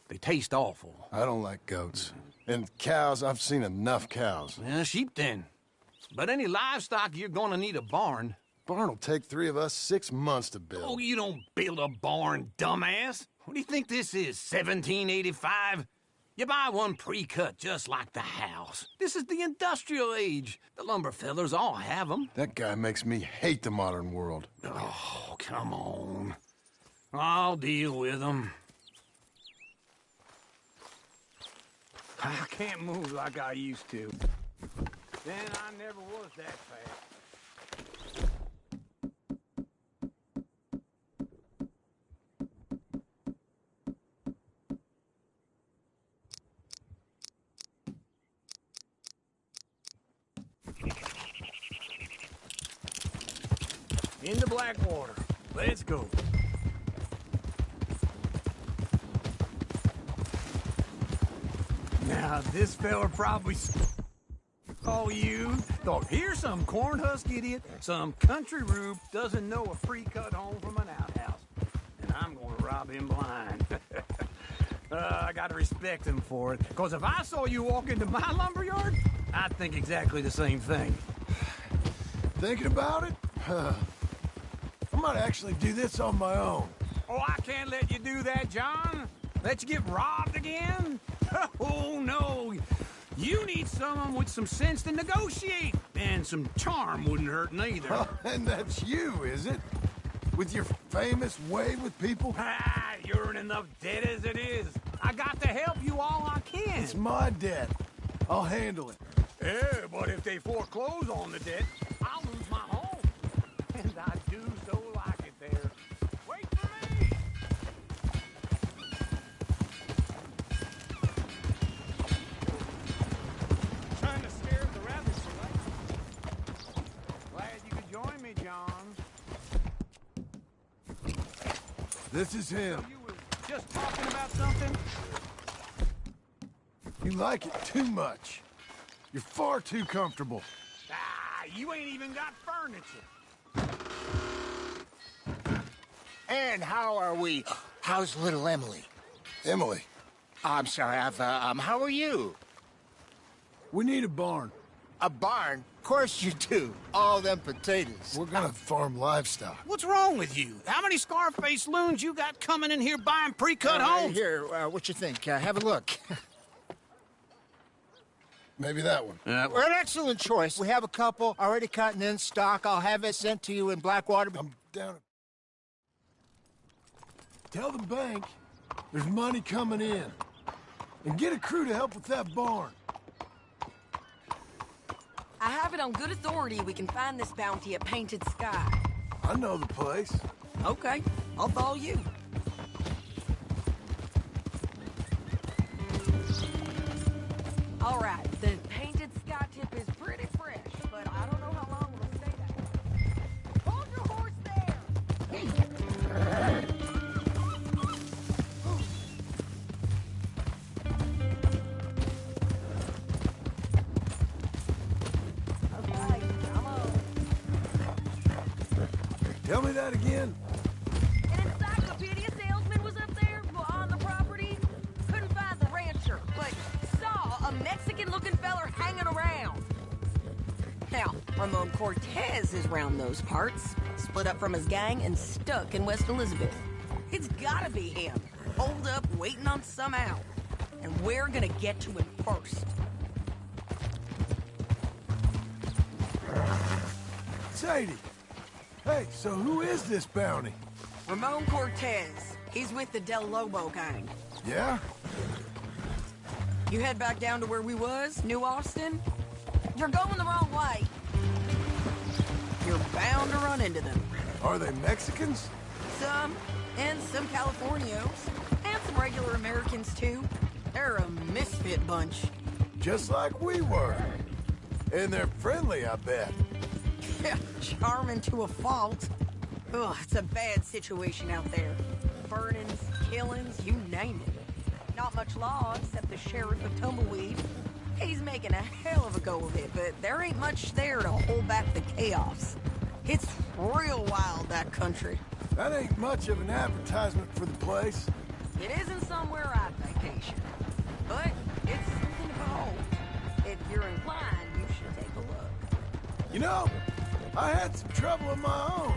they taste awful. I don't like goats. And cows, I've seen enough cows. Yeah, sheep then. But any livestock, you're gonna need a barn. Barn will take 3 of us 6 months to build. Oh, you don't build a barn, dumbass. What do you think this is, 1785? You buy one pre-cut just like the house. This is the industrial age. The lumber fellers all have them. That guy makes me hate the modern world. Oh, come on. I'll deal with them. I can't move like I used to. Then I never was that fast. into Blackwater. Let's go. Now, this fella probably saw you, thought, here's some cornhusk idiot, some country rube doesn't know a pre-cut home from an outhouse. And I'm gonna rob him blind. I gotta respect him for it, because if I saw you walk into my lumberyard, I'd think exactly the same thing. Thinking about it? I might actually do this on my own. Oh, I can't let you do that, John. Let you get robbed again? Oh, no. You need someone with some sense to negotiate. And some charm wouldn't hurt neither. Oh, and that's you, is it? With your famous way with people? Ah, you're in enough debt as it is. I got to help you all I can. It's my debt. I'll handle it. Yeah, but if they foreclose on the debt, I'll lose my home. And I do so like it there. Wait for me! Trying to scare the rabbits away. Glad you could join me, John. This is him. You were just talking about something? You like it too much. You're far too comfortable. Ah, you ain't even got furniture. And how are we? How's little Emily? Emily. I'm sorry, how are you? We need a barn. A barn? Of course you do. All them potatoes. We're gonna farm livestock. What's wrong with you? How many Scarface loons you got coming in here buying pre-cut homes? Here, what you think? Have a look. Maybe that one. We're an excellent choice. We have a couple already cut and in stock. I'll have it sent to you in Blackwater. I'm down. Tell the bank there's money coming in. And get a crew to help with that barn. I have it on good authority we can find this bounty at Painted Sky. I know the place. Okay, I'll follow you. All right, the Painted Sky tip is pretty fresh, but I don't know how long it'll stay that. Hold your horse there! Okay, come on. Tell me that again. An encyclopedia salesman was up there on the property. Couldn't find the rancher, but saw a Mexican-looking feller hanging around. Now, Ramon Cortez is round those parts, split up from his gang and stuck in West Elizabeth. It's gotta be him, holed up, waiting on some out. And we're gonna get to him first. Sadie. Hey, so who is this bounty? Ramon Cortez. He's with the Del Lobo gang. Yeah? You head back down to where we was, New Austin? You're going the wrong way. You're bound to run into them. Are they Mexicans? Some, and some Californios. And some regular Americans, too. They're a misfit bunch. Just like we were. And they're friendly, I bet. Yeah, charming to a fault. Ugh, it's a bad situation out there. Burnings, killings, you name it. Not much law except the sheriff of Tumbleweed. He's making a hell of a go of it, but there ain't much there to hold back the chaos. It's real wild, that country. That ain't much of an advertisement for the place. It isn't somewhere I'd vacation, but it's something to behold. If you're inclined, you should take a look. You know, I had some trouble of my own.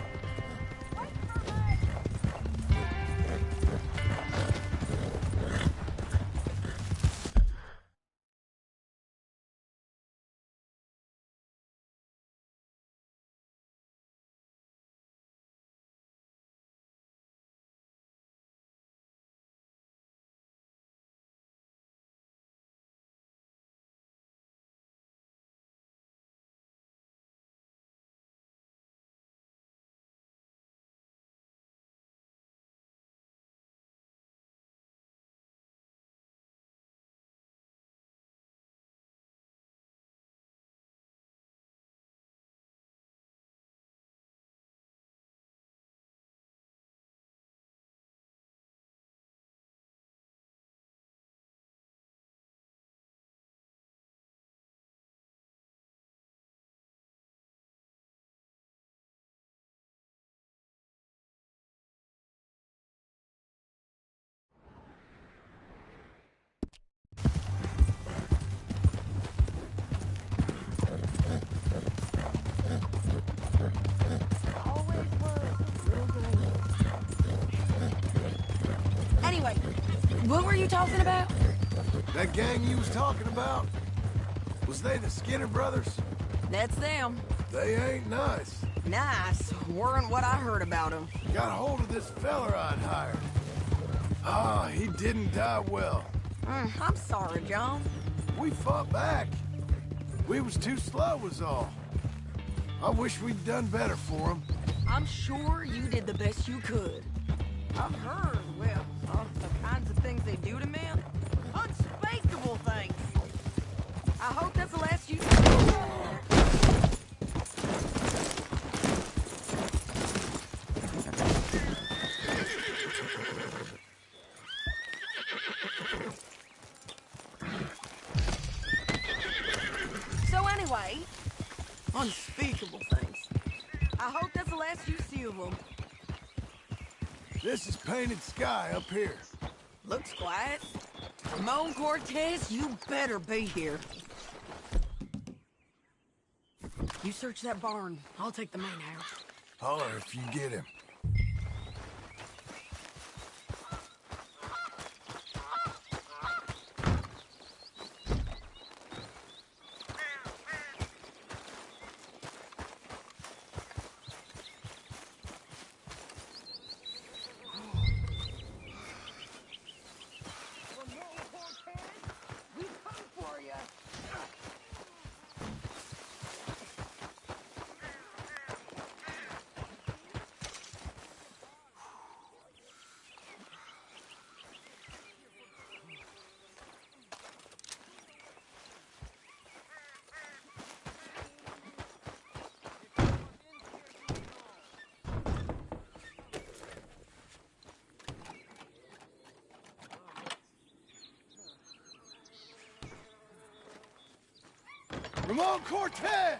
What were you talking about? That gang you was talking about? Was they the Skinner brothers? That's them. They ain't nice. Nice. Weren't what I heard about them. Got hold of this feller I'd hired. Ah, he didn't die well. I'm sorry, John. We fought back. We was too slow was all. I wish we'd done better for him. I'm sure you did the best you could. I've heard, well, the kinds of things they do to men. Unspeakable things. I hope that's the last you... So anyway, unspeakable things. I hope that's the last you see of them. This is painted sky up here. Looks quiet. Ramon Cortez, you better be here. You search that barn. I'll take the main house. Holler if you get him. Ramon Cortez!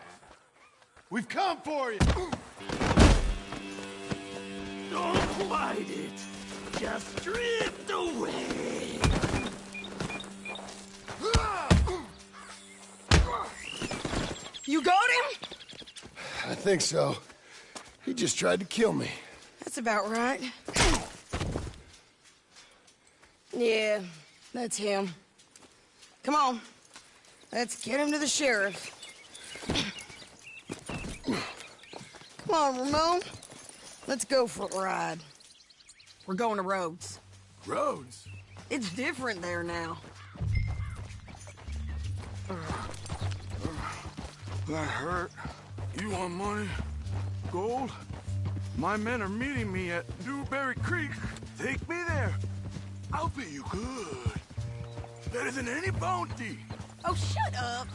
We've come for you! Don't fight it. Just drift away. You got him? I think so. He just tried to kill me. That's about right. Yeah, that's him. Come on. Let's get him to the sheriff. Come on, Ramon. Let's go for a ride. We're going to Rhodes. Rhodes? It's different there now. That hurt. You want money? Gold? My men are meeting me at Dewberry Creek. Take me there. I'll pay you good. Better than any bounty. Oh, shut up.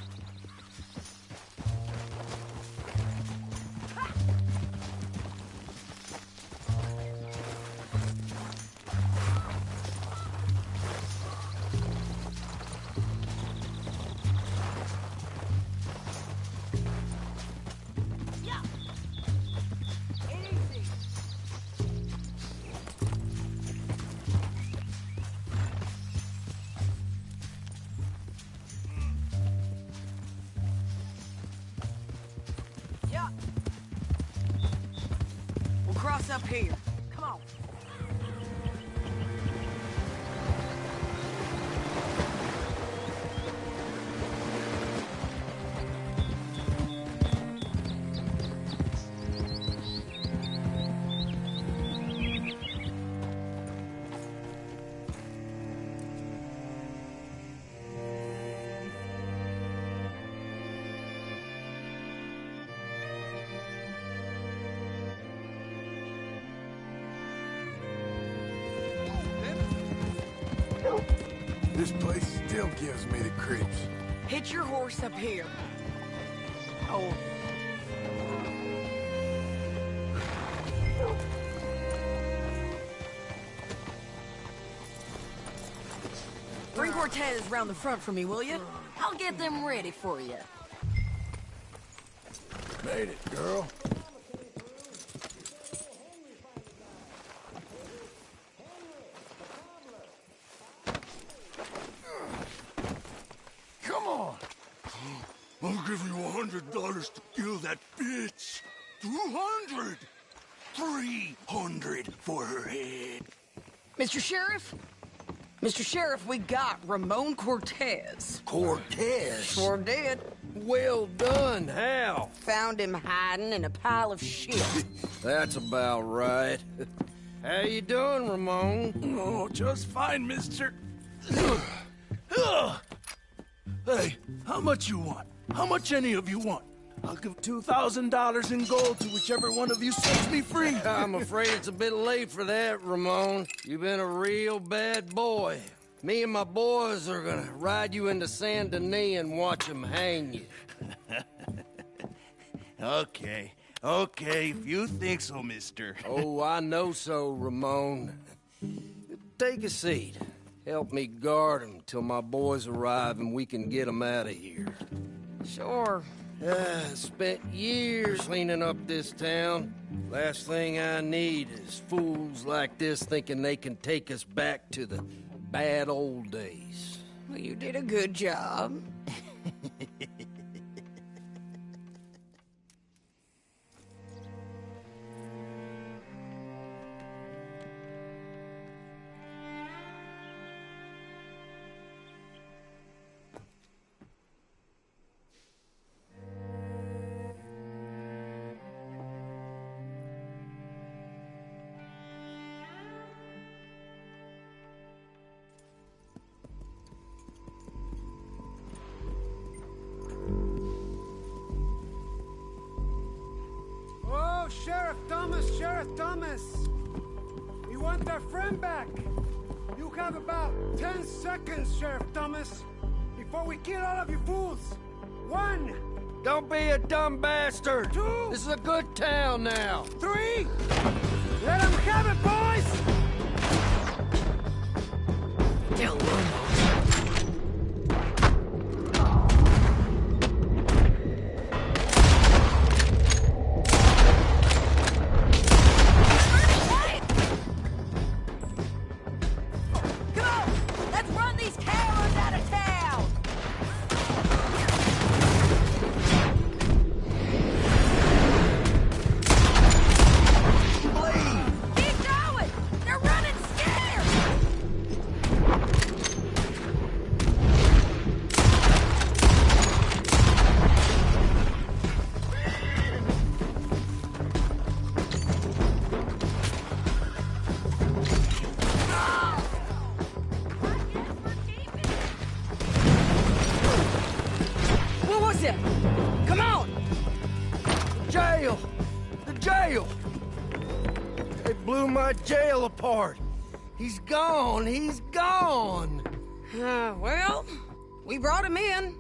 Cross up here. Come on. This place still gives me the creeps. Hitch your horse up here. Oh. Bring Cortez round the front for me, will you? I'll get them ready for you. Made it, girl. Come on. I'll give you $100 to kill that bitch. 200. 300 for her head. Mr. Sheriff? Mr. Sheriff, we got Ramon Cortez. Cortez? Sure did. Well done. How? Found him hiding in a pile of shit. That's about right. How you doing, Ramon? Oh, just fine, mister. Hey, how much you want? How much any of you want? I'll give $2,000 in gold to whichever one of you sets me free. I'm afraid it's a bit late for that, Ramon. You've been a real bad boy. Me and my boys are gonna ride you into Saint Denis and watch them hang you. Okay, if you think so, mister. Oh, I know so, Ramon. Take a seat. Help me guard them till my boys arrive and we can get them out of here. Sure. Spent years cleaning up this town. Last thing I need is fools like this thinking they can take us back to the bad old days. Well, you did a good job. Oh, Sheriff Thomas! We want our friend back! You have about 10 seconds, Sheriff Thomas, before we kill all of you fools! 1! Don't be a dumb bastard! 2! This is a good town now! 3! Let them have it, boys! Tell them. Come on! The jail! They blew my jail apart. He's gone. Well, we brought him in.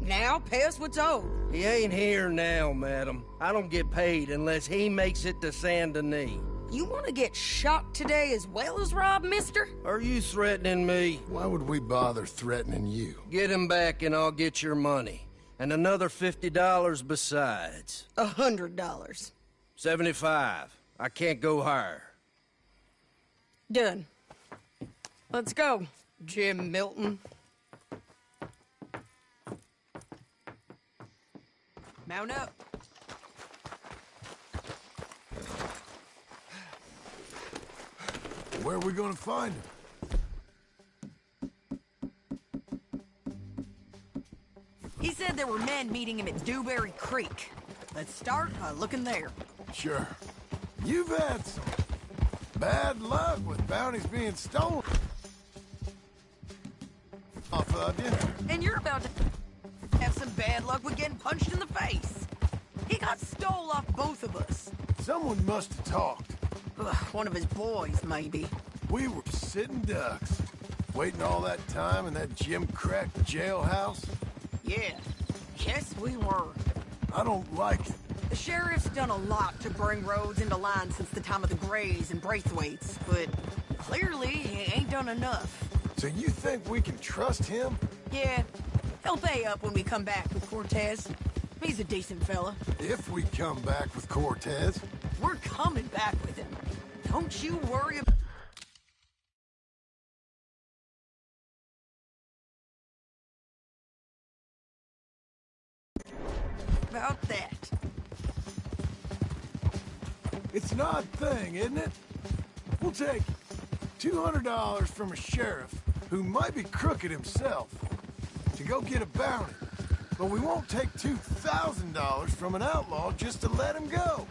Now pay us what's owed. He ain't here now, madam. I don't get paid unless he makes it to Saint Denis. You want to get shot today as well as rob, mister? Are you threatening me? Why would we bother threatening you? Get him back and I'll get your money. And another $50 besides. $100. 75. I can't go higher. Done. Let's go, Jim Milton. Mount up. Where are we gonna find him? He said there were men meeting him at Dewberry Creek. Let's start by looking there. Sure. You've had some bad luck with bounties being stolen. Off of you. And you're about to have some bad luck with getting punched in the face. He got stole off both of us. Someone must have talked. One of his boys, maybe. We were sitting ducks, waiting all that time in that gim-crack jailhouse. Yeah. Yes, we were. I don't like it. The sheriff's done a lot to bring roads into line since the time of the Grays and Braithwaites, but clearly he ain't done enough. So you think we can trust him? Yeah. He'll pay up when we come back with Cortez. He's a decent fella. If we come back with Cortez. We're coming back with him. Don't you worry about that. It's an odd thing, isn't it? We'll take $200 from a sheriff who might be crooked himself, to go get a bounty. But we won't take $2,000 from an outlaw just to let him go.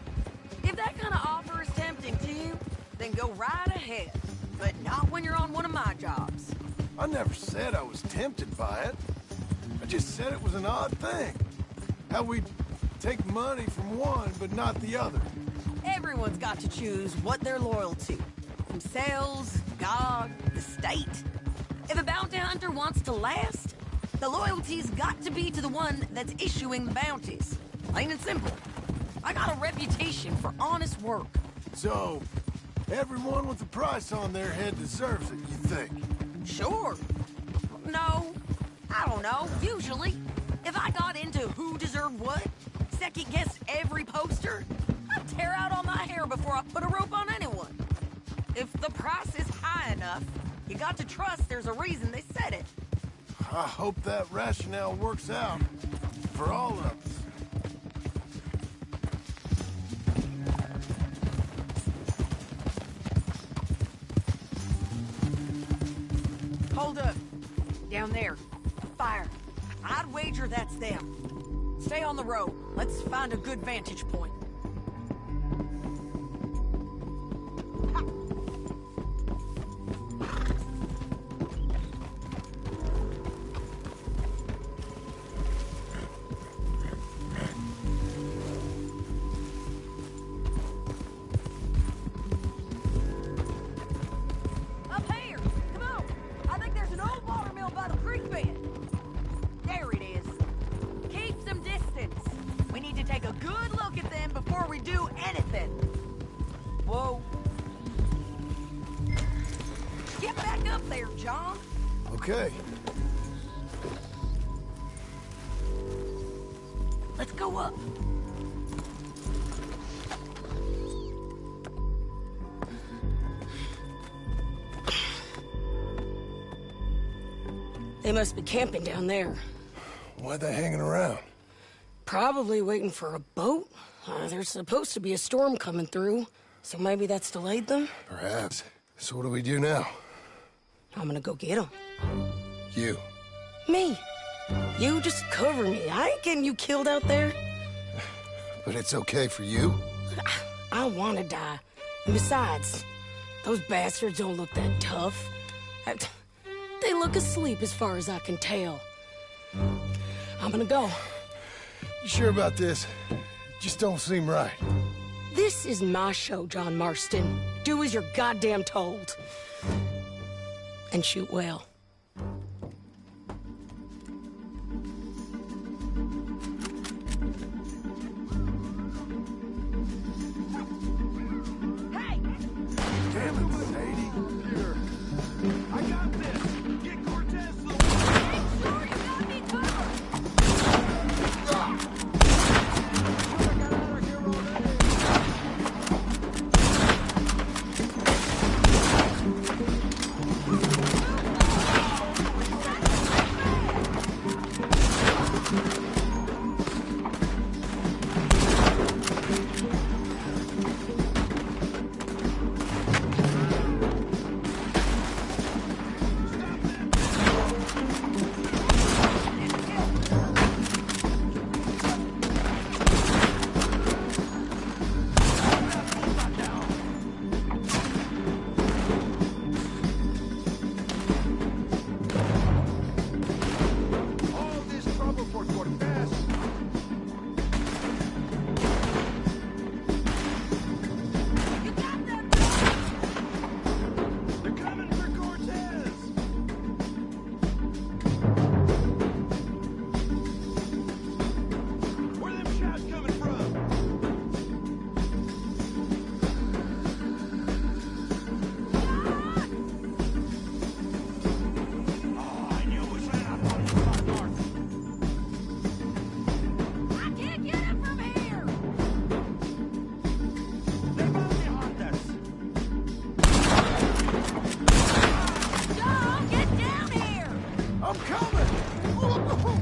If that kind of offer is tempting to you, then go right ahead. But not when you're on one of my jobs. I never said I was tempted by it. I just said it was an odd thing. How we'd take money from one but not the other. Everyone's got to choose what they're loyal to. Themselves, God, the state. If a bounty hunter wants to last, the loyalty's got to be to the one that's issuing the bounties. Plain and simple. I got a reputation for honest work. So, everyone with a price on their head deserves it, you think? Sure. No, I don't know, usually. If I got into who deserved what, second-guessed every poster, I'd tear out all my hair before I put a rope on anyone. If the price is high enough, you got to trust there's a reason they said it. I hope that rationale works out for all of us. Hold up. Down there. Fire. I'd wager that's them. Stay on the road. Let's find a good vantage point. Okay. Let's go up. They must be camping down there. Why they hanging around? Probably waiting for a boat. There's supposed to be a storm coming through, so maybe that's delayed them? Perhaps. So what do we do now? I'm gonna go get them. You? Me. You just cover me. I ain't getting you killed out there. But it's okay for you? I want to die. And besides, those bastards don't look that tough. They look asleep as far as I can tell. I'm gonna go. You sure about this? Just don't seem right. This is my show, John Marston. Do as you're goddamn told. And shoot well. Hey! Damn it, Sadie. Here. I got this. Get Cortez the Make sure you got me covered. I'm coming!